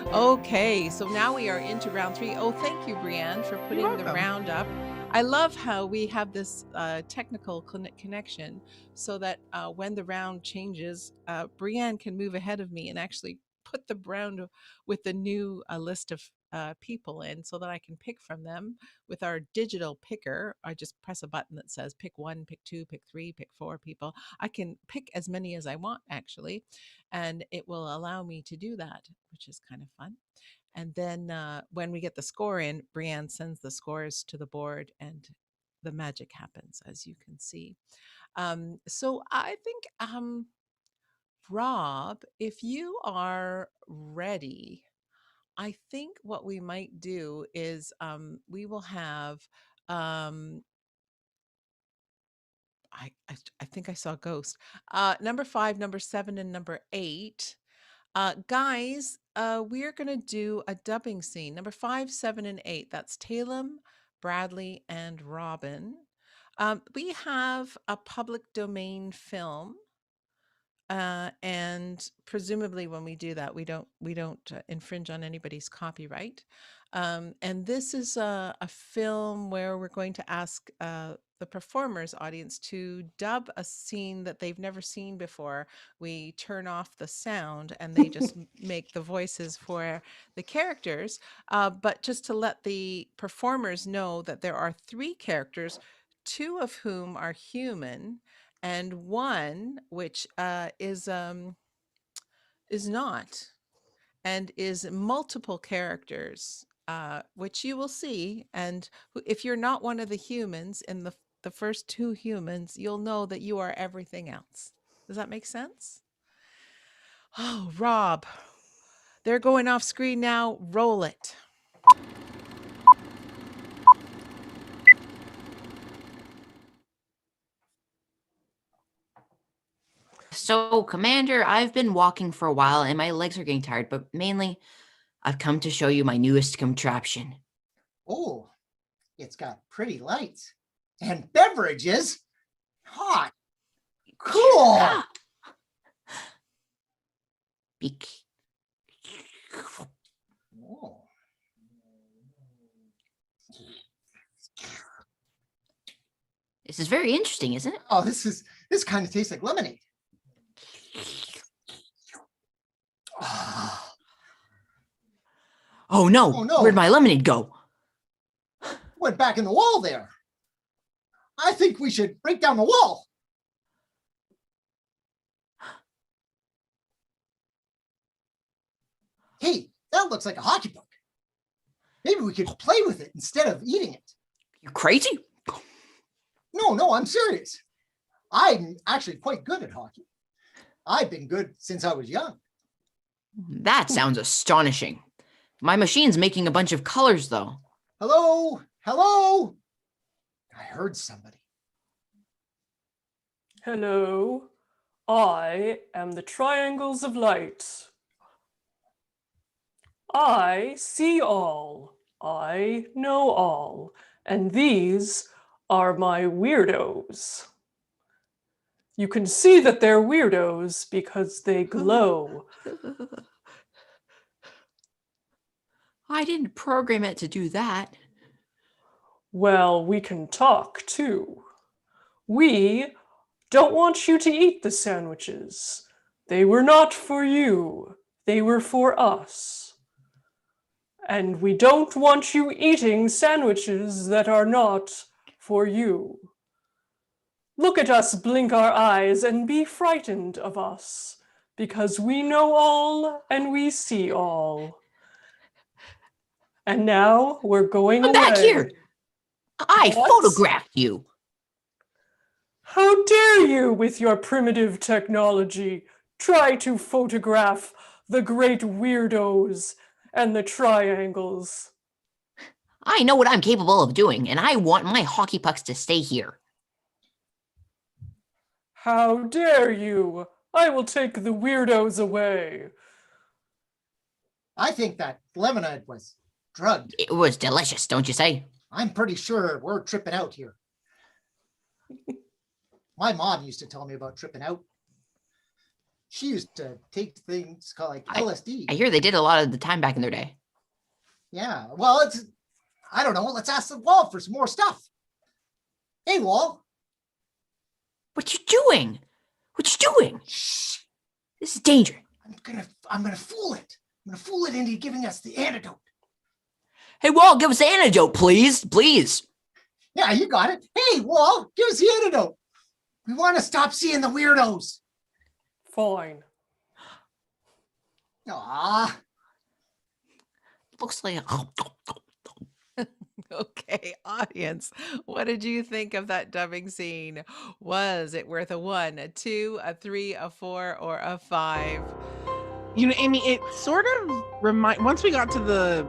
Okay, so now we are into round 3. Oh, thank you, Brianne, for putting the round up. I love how we have this technical connection so that when the round changes, Brianne can move ahead of me and actually put the round with the new list of people in so that I can pick from them with our digital picker. I just press a button that says pick 1, pick 2, pick 3, pick 4 people. I can pick as many as I want actually, and it will allow me to do that, which is kind of fun. And then when we get the score in, Brianne sends the scores to the board and the magic happens, as you can see. So I think, Rob, if you are ready, I think what we might do is we will have I think I saw Ghost. Number 5, number 7, and number 8. Guys, we are gonna do a dubbing scene. Number 5, 7, and 8. That's Taelum, Bradley, and Robin. We have a public domain film. And presumably when we do that, we don't infringe on anybody's copyright. And this is a film where we're going to ask the performers audience to dub a scene that they've never seen before. We turn off the sound and they just make the voices for the characters. But just to let the performers know that there are 3 characters, 2 of whom are human, and 1 which is not, and is multiple characters. which you will see. And if you're not one of the humans in the first two humans, you'll know that you are everything else. Does that make sense? Oh, Rob, they're going off screen now. Roll it. So, Commander, I've been walking for a while and my legs are getting tired, but mainly I've come to show you my newest contraption. Oh, it's got pretty lights and beverages. Hot. Cool. Be- Oh. This is very interesting, isn't it? Oh, this kind of tastes like lemonade. Oh no. Oh, no. Where'd my lemonade go? Went back in the wall there. I think we should break down the wall. Hey, that looks like a hockey puck. Maybe we could play with it instead of eating it. You crazy? No, I'm serious. I'm actually quite good at hockey. I've been good since I was young. That sounds astonishing. My machine's making a bunch of colors, though. Hello? Hello? I heard somebody. Hello, I am the triangles of light. I see all, I know all, and these are my weirdos. You can see that they're weirdos because they glow. I didn't program it to do that. Well, we can talk too. We don't want you to eat the sandwiches. They were not for you. They were for us. And we don't want you eating sandwiches that are not for you. Look at us blink our eyes and be frightened of us, because we know all and we see all. And now we're going away. Back here! I What? photographed you. How dare you, with your primitive technology, try to photograph the great weirdos and the triangles? I know what I'm capable of doing, and I want my hockey pucks to stay here. How dare you? I will take the weirdos away. I think that lemonade was drugged. It was delicious, don't you say? I'm pretty sure we're tripping out here. My mom used to tell me about tripping out. She used to take things called like LSD. I hear they did a lot of the time back in their day. Yeah, well, I don't know. Let's ask the wall for some more stuff. Hey, wall. What you doing? What you doing? Shh. This is danger. I'm gonna fool it. I'm gonna fool it into giving us the antidote. Hey, Wall, give us the antidote, please. Please. Yeah, you got it. Hey, Wall, give us the antidote. We want to stop seeing the weirdos. Fine. Ah. Looks like Okay, audience, what did you think of that dubbing scene? Was it worth a 1, a 2, a 3, a 4, or a 5? You know, Amy, it sort of once we got to the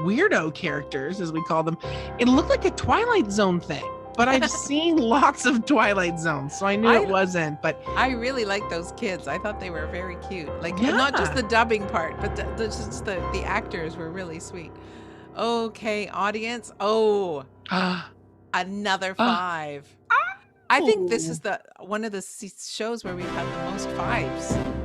weirdo characters, as we call them, it looked like a Twilight Zone thing. But I've seen lots of Twilight Zones, so I knew it wasn't. But I really like those kids. I thought they were very cute. Like, Yeah. not just the dubbing part, but the actors were really sweet. Okay, audience. Oh, another 5. I think this is one of the shows where we've had the most 5s.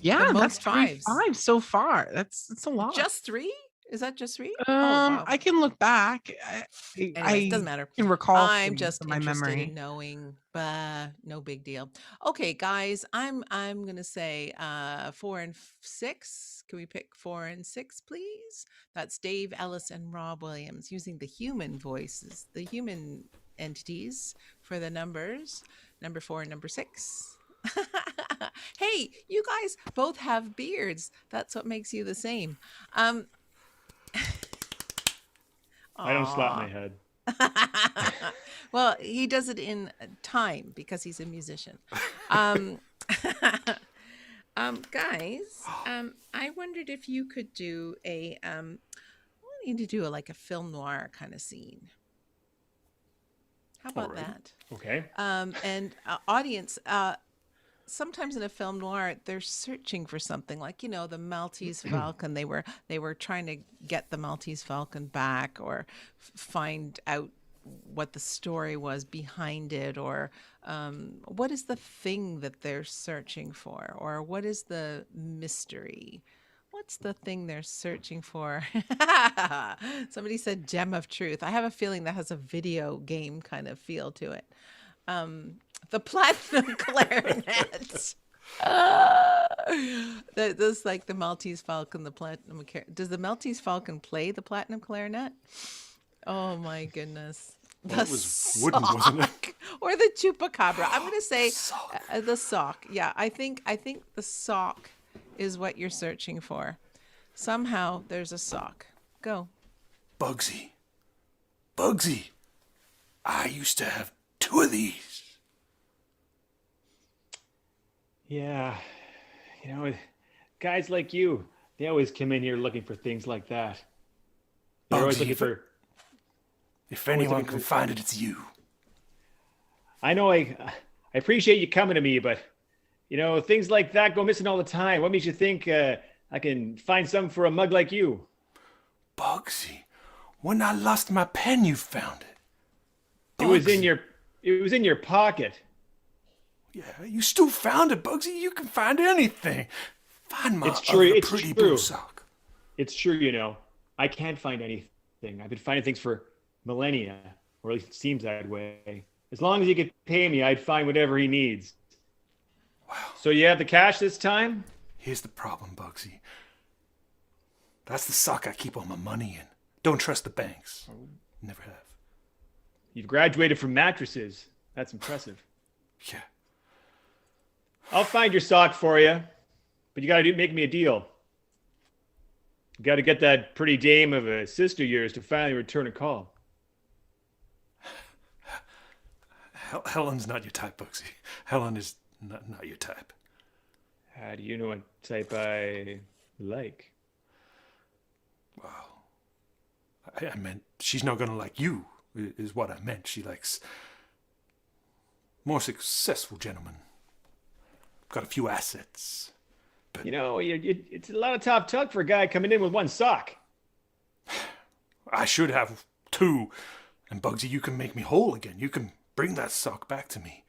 yeah, The that's most 5 5s. so far. That's a lot. Just 3? Is that just 3? I can look back. Anyways, I doesn't matter. can recall. I'm things just from my interested memory. in knowing, but no big deal. Okay, guys, I'm gonna say 4 and 6. Can we pick 4 and 6, please? That's Dave, Ellis, and Rob Williams using the human voices, the human entities for the numbers, number 4 and number 6. Hey, you guys both have beards. That's what makes you the same. I don't slap my Aw. head. Well, he does it in time because he's a musician. Um, guys, I wondered if you could do I want you to do like a film noir kind of scene. How about Alright. that? Okay. And audience, sometimes in a film noir, they're searching for something like, the Maltese Falcon. They were trying to get the Maltese Falcon back, or find out what the story was behind it, or what is the thing that they're searching for, or what is the mystery? What's the thing they're searching for? Somebody said Gem of Truth. I have a feeling that has a video game kind of feel to it. The platinum clarinet. This like the Maltese Falcon, the platinum. Does the Maltese Falcon play the platinum clarinet? Oh my goodness. Well, it was wooden, wasn't it? sock. Or the chupacabra. I'm going to say the sock. Yeah, I think the sock is what you're searching for. Somehow there's a sock. Go. Bugsy. Bugsy. I used to have 2 of these. Yeah. Guys like you, they always come in here looking for things like that. They're always Bugsy, looking for. If anyone can find it, it's you. I know I appreciate you coming to me, but things like that go missing all the time. What makes you think I can find some for a mug like you? Bugsy, when I lost my pen, you found it. It was in your pocket. Yeah, you still found it, Bugsy. You can find anything. Find my It's pretty true. blue sock. It's true, I can't find anything. I've been finding things for millennia, or at least it seems that way. As long as he could pay me, I'd find whatever he needs. Wow. So you have the cash this time? Here's the problem, Bugsy. That's the sock I keep all my money in. Don't trust the banks. Never have. You've graduated from mattresses. That's impressive. Yeah. I'll find your sock for you, but you got to make me a deal. You got to get that pretty dame of a sister of yours to finally return a call. Helen's not your type, Bugsy. Helen is not your type. How do you know what type I like? Well, I meant she's not gonna like you, is what I meant. She likes more successful gentlemen. Got a few assets. But it's a lot of top talk for a guy coming in with one sock. I should have 2. And Bugsy, you can make me whole again. You can bring that sock back to me.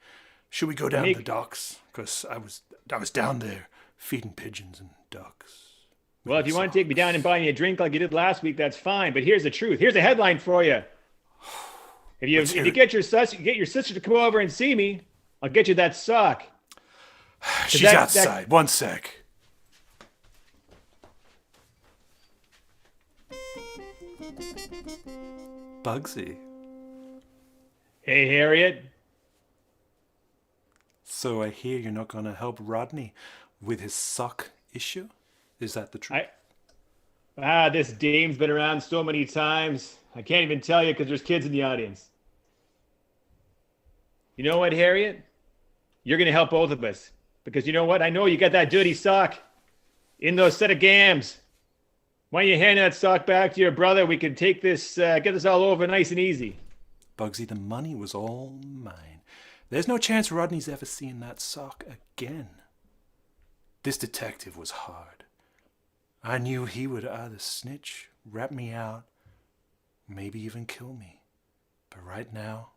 Should we go down to the docks? Because I was down there feeding pigeons and ducks. Well, if you want to take me down and buy me a drink like you did last week, that's fine. But here's the truth. Here's a headline for you. If you get your sister to come over and see me, I'll get you that sock. She's outside. One sec. Bugsy. Hey, Harriet. So I hear you're not going to help Rodney with his sock issue? Is that the truth? This dame's been around so many times. I can't even tell you because there's kids in the audience. You know what, Harriet? You're going to help both of us. Because you know what? I know you got that dirty sock in those set of gams. Why don't you hand that sock back to your brother? We can take this, get this all over nice and easy. Bugsy, the money was all mine. There's no chance Rodney's ever seeing that sock again. This detective was hard. I knew he would either snitch, rat me out, maybe even kill me. But right now,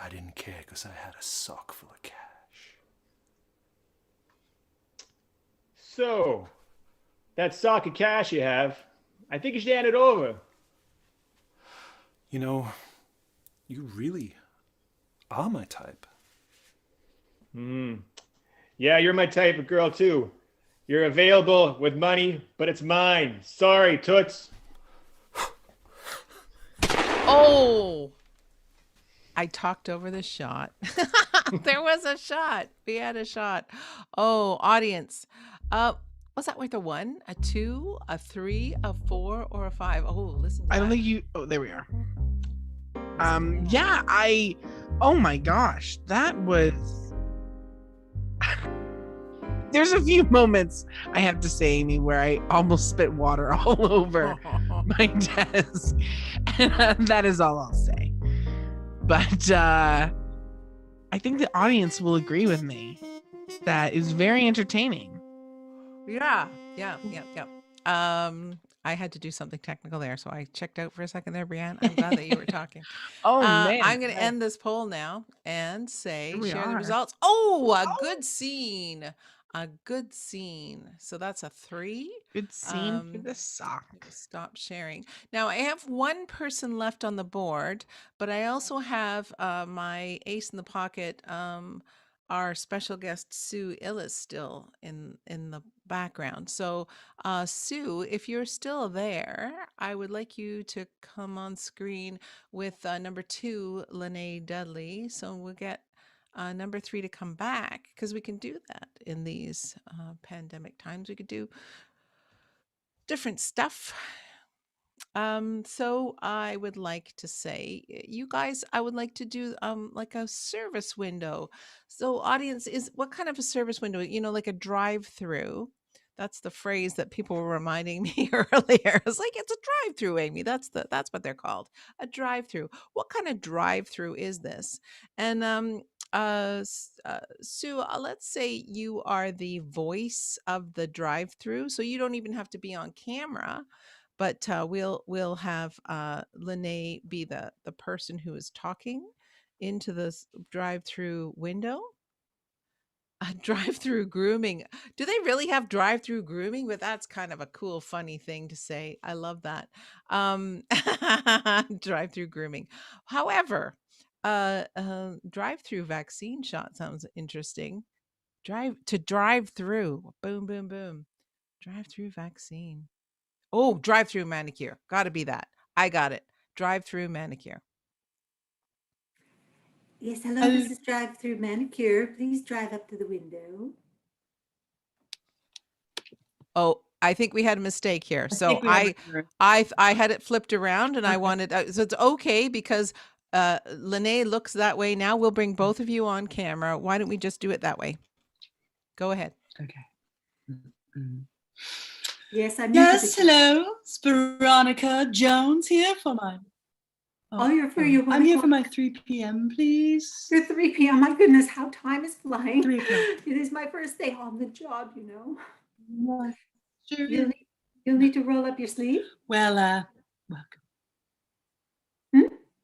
I didn't care because I had a sock full of cash. So, that sock of cash you have, I think you should hand it over. You know, you really are my type. Yeah, you're my type of girl too. You're available with money, but it's mine. Sorry, Toots. Oh, I talked over the shot. There was a shot. We had a shot. Oh, audience. Was that worth a 1, a 2, a 3, a 4, or a 5? Oh, listen to I don't that. think you. Oh, there we are. Listen to that. Yeah, oh my gosh, that was. There's a few moments, I have to say, Amy, where I almost spit water all over my desk. And that is all I'll say. But I think the audience will agree with me. That is very entertaining. Yeah. I had to do something technical there, so I checked out for a second there, Brianne. I'm glad that you were talking. Oh, man. I'm going to end this poll now and say, Here we share the are. results. Oh, a good scene. A good scene. So that's a 3. Good scene for the sock. Stop sharing. Now I have one person left on the board, but I also have my ace in the pocket, our special guest Sue Ellis still in the background. So Sue, if you're still there, I would like you to come on screen with number 2, Lynnae Dudley. So we'll get number 3 to come back, because we can do that in these pandemic times. We could do different stuff. So I would like to say, you guys, I would like to do like a service window. So audience, what kind of a service window? Like a drive-through. That's the phrase that people were reminding me earlier. It's like, it's a drive-through, Amy. That's what they're called. A drive-through. What kind of drive-through is this? And Sue, let's say you are the voice of the drive-through, so you don't even have to be on camera, but we'll have Lynnae be the person who is talking into this drive-through window. A drive-through grooming. Do they really have drive-through grooming? But that's kind of a cool, funny thing to say. I love that. Drive-through grooming. However, drive-through vaccine shot sounds interesting. Drive through. Boom, boom, boom. Drive-through vaccine. Oh, drive-through manicure. Got to be that. I got it. Drive-through manicure. Yes, hello, this is drive-through manicure. Please drive up to the window. Oh, I think we had a mistake here. So I had it flipped around, and I wanted, so it's okay because Lynnae looks that way now. We'll bring both of you on camera. Why don't we just do it that way? Go ahead. Okay. Yes, I'm hello. It's Veronica Jones here for my. Oh, you're for your. I'm here for my 3 p.m. please. Your 3 p.m. My goodness, how time is flying. 3 o'clock. It is my first day on the job, Sure. You'll need to roll up your sleeve. Well,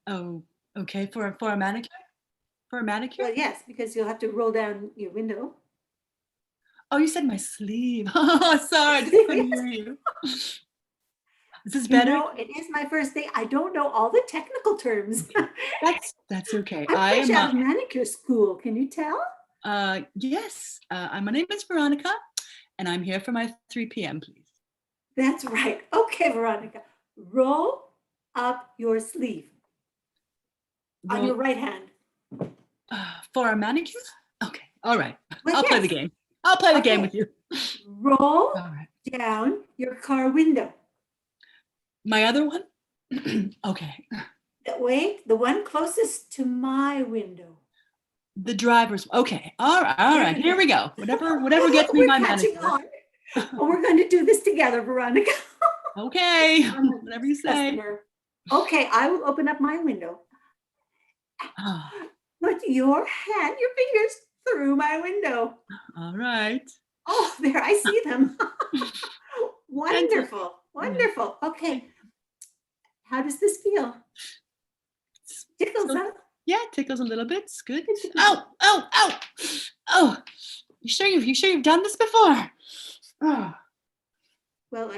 Oh, okay. For a manicure. For a manicure. Well, yes, because you'll have to roll down your window. Oh, you said my sleeve. Oh, sorry, I couldn't hear you. Is this better? It is my first day. I don't know all the technical terms. That's okay. I'm fresh out of manicure school. Can you tell? Yes. My name is Veronica, and I'm here for my 3 p.m. please. That's right. Okay, Veronica. Roll up your sleeve on your right hand. For a manicure? Okay. All right. Well, I'll play the game. I'll play the game with you. Roll down your car window. My other one? Okay. Wait, the one closest to my window. The driver's. Okay. All right. Here we go. Whatever gets me my manicure. We're going to do this together, Veronica. Okay. Whatever you say. Okay, I will open up my window. Put your fingers through my window. All right. Oh, there, I see them. Wonderful. Wonderful. Okay. How does this feel? Tickles, huh? Yeah, it tickles a little bit. It's good. Oh. You sure you've done this before? Oh. Well,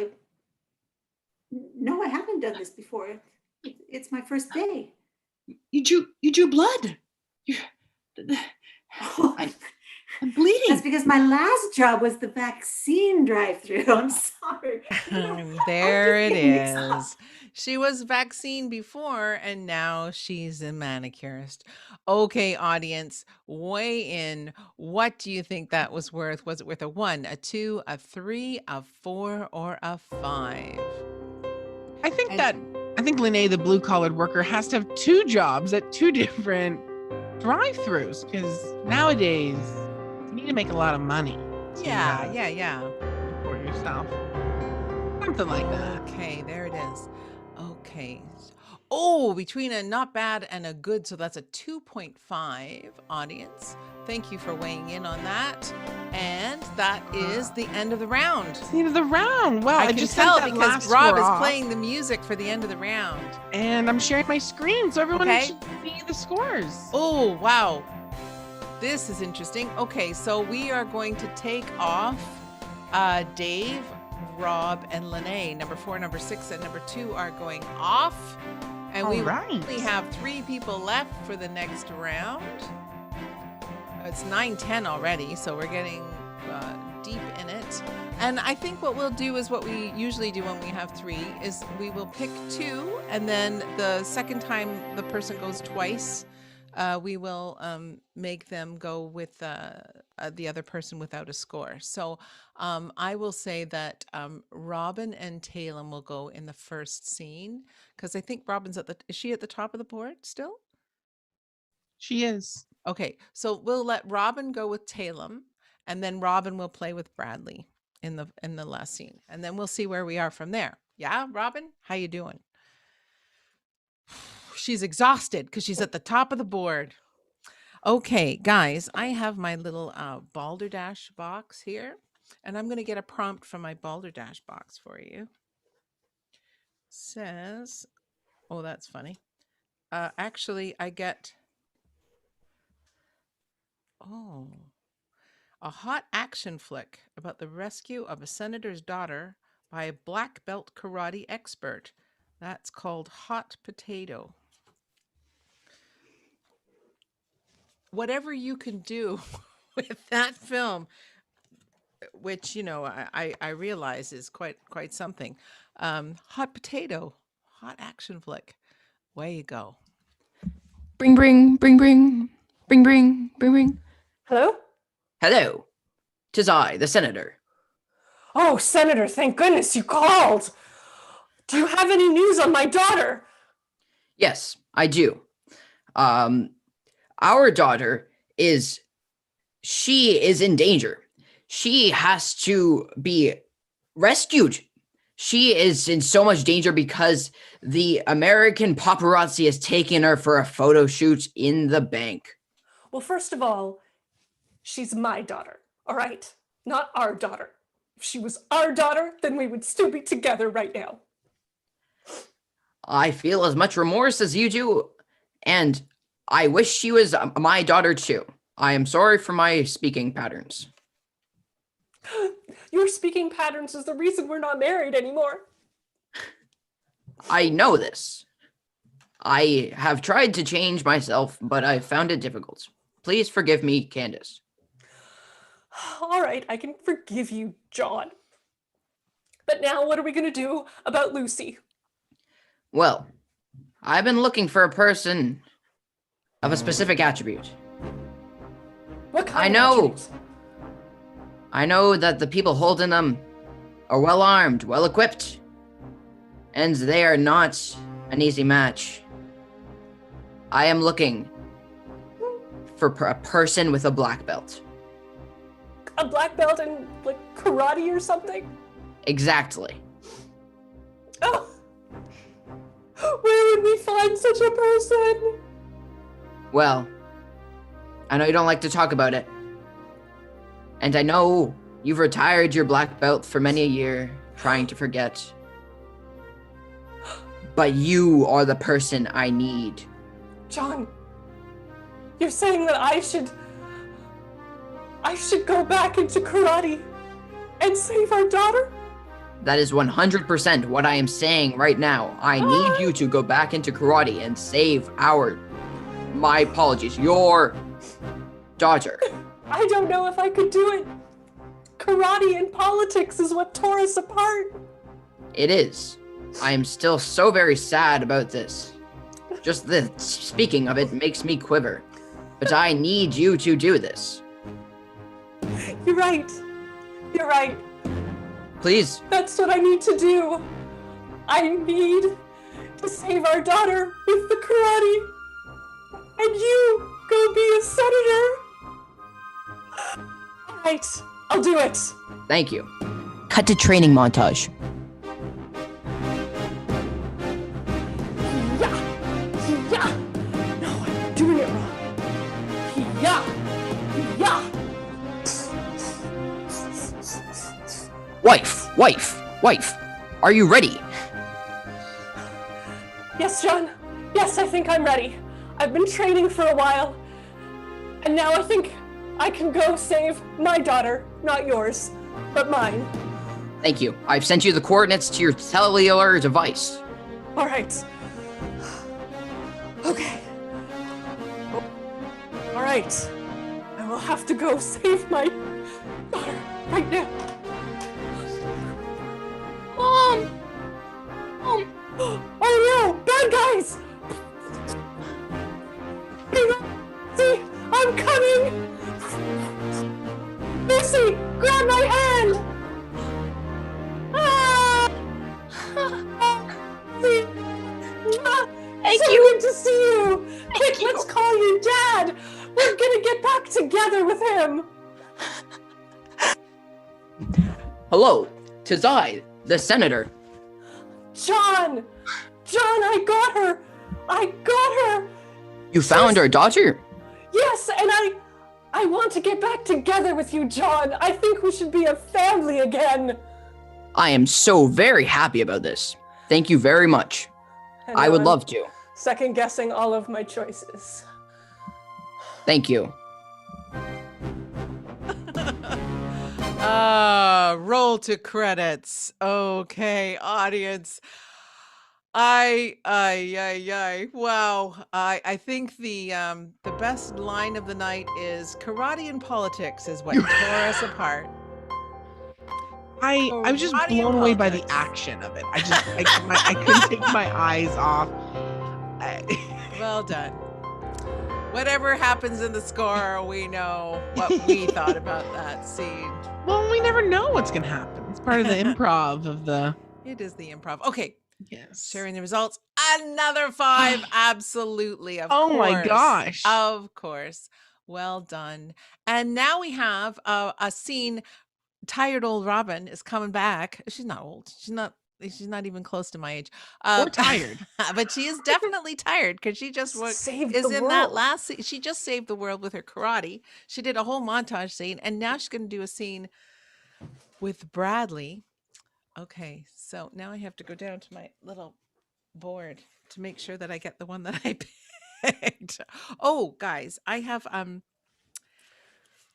no, I haven't done this before. It's my first day. You drew blood. I'm bleeding. That's because my last job was the vaccine drive-through. I'm sorry. There it is. She was vaccine before, and now she's a manicurist. Okay, audience, weigh in. What do you think that was worth? Was it worth a 1, a 2, a 3, a 4, or a 5? I think Lynnae, the blue-collared worker, has to have 2 jobs at 2 different drive-thrus, because nowadays you need to make a lot of money. Yeah. For yourself. Something like that. Okay, there it is. Okay. Oh, between a not bad and a good, so that's a 2.5, audience. Thank you for weighing in on that. And that is the end of the round. It's the end of the round. Wow, I can just tell sent that because last Rob score is off, playing the music for the end of the round. and I'm sharing my screen so everyone Okay. should see the scores. Oh, wow. This is interesting. Okay, so we are going to take off Dave, Rob, and Lynnae. Number 4, number 6, and number 2 are going off. And we Alright. only have 3 people left for the next round. It's 9:10 already, so we're getting deep in it. And I think what we'll do is what we usually do when we have 3 is we will pick 2, and then the second time the person goes twice, we will make them go with the other person without a score. So I will say that Robin and Taelum will go in the first scene, because I think Robin's is she at the top of the board still? She is. Okay, so we'll let Robin go with Taelum, and then Robin will play with Bradley in the last scene, and then we'll see where we are from there. Yeah, Robin, how you doing? She's exhausted because she's at the top of the board. Okay, guys, I have my little Balderdash box here, and I'm going to get a prompt from my Balderdash box for you. Says, oh, that's funny. Actually, I get, a hot action flick about the rescue of a senator's daughter by a black belt karate expert. That's called Hot Potato. Whatever you can do with that film, which, you know, I realize is quite something. Hot Potato, hot action flick. Way you go. Bring, bring, bring, bring, bring, bring, bring, bring. Hello? Hello, 'tis I, the senator. Oh, Senator, thank goodness you called. Do you have any news on my daughter? Yes, I do. Our daughter she is in danger. She has to be rescued. She is in so much danger because the American paparazzi has taken her for a photo shoot in the bank. Well, first of all, she's my daughter, all right? Not our daughter. If she was our daughter, then we would still be together right now. I feel as much remorse as you do, and I wish she was my daughter too. I am sorry for my speaking patterns. Your speaking patterns is the reason we're not married anymore. I know this. I have tried to change myself, but I found it difficult. Please forgive me, Candace. All right, I can forgive you, John. But now what are we going to do about Lucy? Well, I've been looking for a person of a specific attribute. What kind I of know. attributes? I know that the people holding them are well armed, well equipped, and they are not an easy match. I am looking for a person with a black belt. A black belt in, like, karate or something? Exactly. Oh! Where would we find such a person? Well, I know you don't like to talk about it. And I know you've retired your black belt for many a year, trying to forget. But you are the person I need. John, you're saying that I should go back into karate and save our daughter? That is 100% what I am saying right now. I need you to go back into karate and save my apologies, your daughter. I don't know if I could do it. Karate and politics is what tore us apart. It is. I am still so very sad about this. Just the speaking of it makes me quiver. But I need you to do this. You're right. You're right. Please. That's what I need to do. I need to save our daughter with the karate. And you go be a senator. All right, I'll do it. Thank you. Cut to training montage. Yeah. No, I'm doing it wrong. Yeah. Wife. Are you ready? Yes, John. Yes, I think I'm ready. I've been training for a while. And now I think I can go save my daughter. Not yours, but mine. Thank you. I've sent you the coordinates to your cellular device. All right. Okay. All right. I will have to go save my daughter right now. Mom! Oh no! Bad guys! See, I'm coming! Lucy, grab my hand! Thank so you. good to see you! Quick, let's call you Dad! We're gonna get back together with him! Hello, 'tis I, the senator. John, I got her! You found our daughter? Yes, and I want to get back together with you, John. I think we should be a family again. I am so very happy about this. Thank you very much. I would love to. Second guessing all of my choices. Thank you. Roll to credits. Okay, audience. Wow. I think the best line of the night is karate and politics is what tore us apart. I was just blown away by the action of it. I couldn't take my eyes off. Well done. Whatever happens in the score, we know what we thought about that scene. Well, we never know what's going to happen. It's part of the improv of the... It is the improv. Okay. Yes. Sharing the results. Another 5. Absolutely. Of Oh course. my gosh. Of course. Well done. And now we have a scene. Tired old Robin is coming back. She's not old. She's not even close to my age. Or tired. But she is definitely tired because she just saved is the in world. that last scene. She just saved the world with her karate. She did a whole montage scene, and now she's going to do a scene with Bradley. Okay, so now I have to go down to my little board to make sure that I get the one that I picked. Oh, guys, I have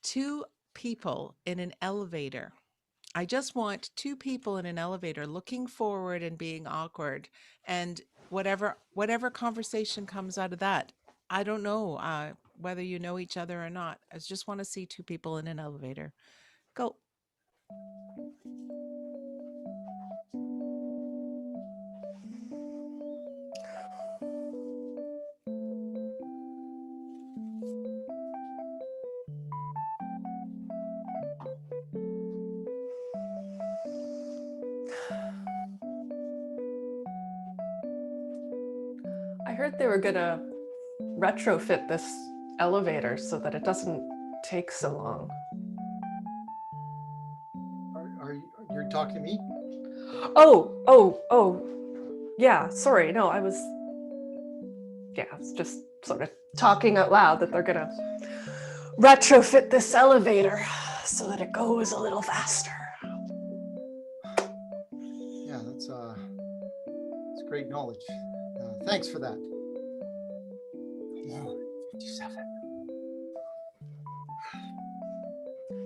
2 people in an elevator. I just want 2 people in an elevator looking forward and being awkward, and whatever conversation comes out of that. I don't know whether you know each other or not. I just want to see 2 people in an elevator. Go. I heard they were gonna retrofit this elevator so that it doesn't take so long. You're talking to me? Oh, yeah, sorry, no, I was just sort of talking out loud that they're gonna retrofit this elevator so that it goes a little faster. Yeah, that's great knowledge. Thanks for that. 57.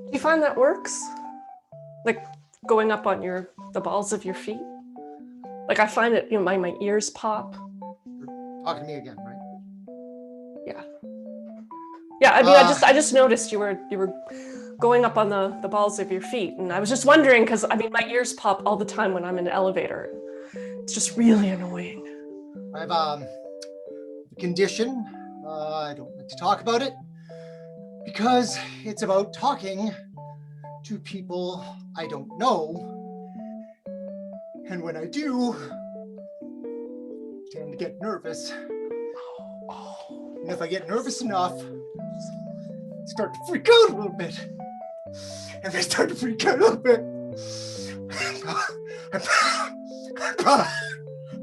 Do you find that works? Like going up on the balls of your feet? Like I find it, my ears pop. You're talking to me again, right? Yeah, I mean, I just noticed you were going up on the balls of your feet, and I was just wondering because my ears pop all the time when I'm in an elevator. It's just really annoying. I have a condition. I don't like to talk about it because it's about talking to people I don't know. And when I do, I tend to get nervous. And if I get nervous enough, I start to freak out a little bit. And if I start to freak out a little bit,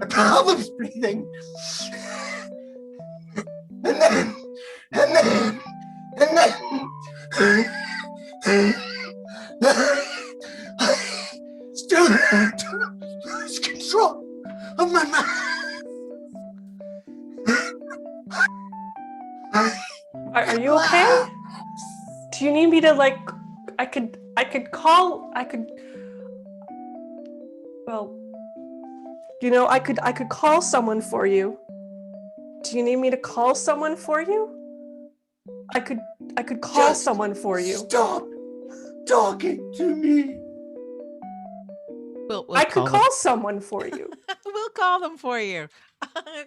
I problems breathing. And then I start to lose control of my mouth. Are you okay? Do you need me to like? I could call. Well, I could call someone for you. Do you need me to call someone for you? I could call Just someone for you. Stop talking to me. I could call someone for you. We'll call them for you.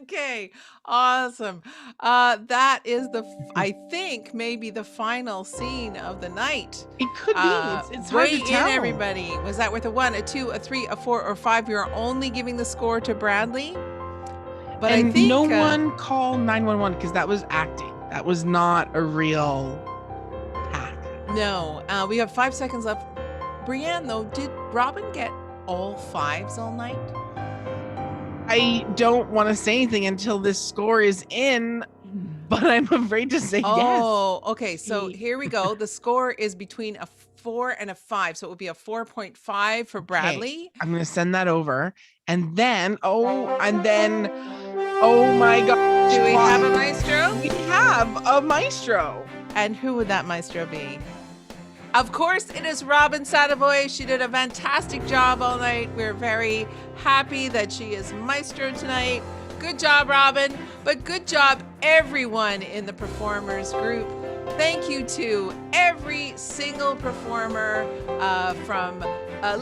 Okay, awesome. That is I think maybe the final scene of the night. It could be. It's hard Weigh to tell. in, everybody. Was that worth a 1, a 2, a 3, a 4, or 5? You're only giving the score to Bradley. But And I think no one called 911 because that was acting. That was not a real hack. No, we have 5 seconds left. Brianne, though, did Robin get all 5s all night? I don't want to say anything until this score is in, but I'm afraid to say yes. Oh, okay. So here we go. The score is between a 4 and a 5. So it would be a 4.5 for Bradley. I'm going to send that over. And then, oh my God. Do we have a maestro? We have a maestro. And who would that maestro be? Of course, it is Robin Sadavoy. She did a fantastic job all night. We're very happy that she is maestro tonight. Good job, Robin. But good job, everyone in the performers group. Thank you to every single performer from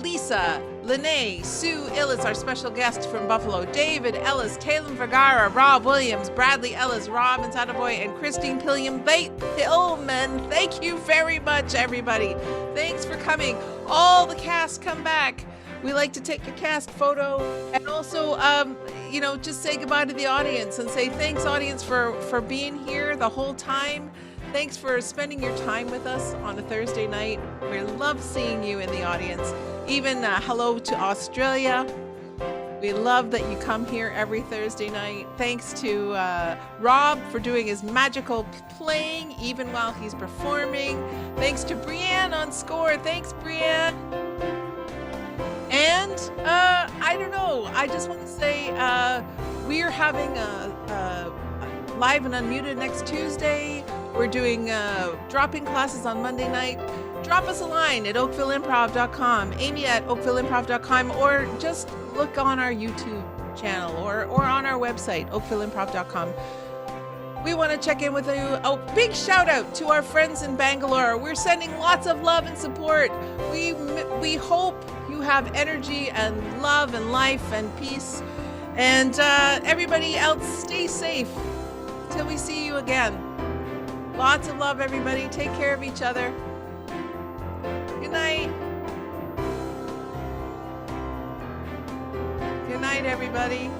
Lisa, Lynnae, Sue Ellis, our special guest from Buffalo, David Ellis, Talen Vergara, Rob Williams, Bradley Ellis, Robin Sadavoy, and Christine Pillman. Thank you very much, everybody. Thanks for coming. All the cast come back. We like to take a cast photo and also, just say goodbye to the audience and say thanks, audience, for being here the whole time. Thanks for spending your time with us on a Thursday night. We love seeing you in the audience. Even hello to Australia. We love that you come here every Thursday night. Thanks to Rob for doing his magical playing even while he's performing. Thanks to Brianne on score. Thanks, Brianne. And I don't know. I just want to say we are having a live and unmuted next Tuesday. We're doing drop-in classes on Monday night. Drop us a line at oakvilleimprov.com, Amy at oakvilleimprov.com, or just look on our YouTube channel or on our website, oakvilleimprov.com. We want to check in with you. Oh, big shout out to our friends in Bangalore. We're sending lots of love and support. We hope you have energy and love and life and peace. And everybody else, stay safe till we see you again. Lots of love, everybody. Take care of each other. Good night. Good night, everybody.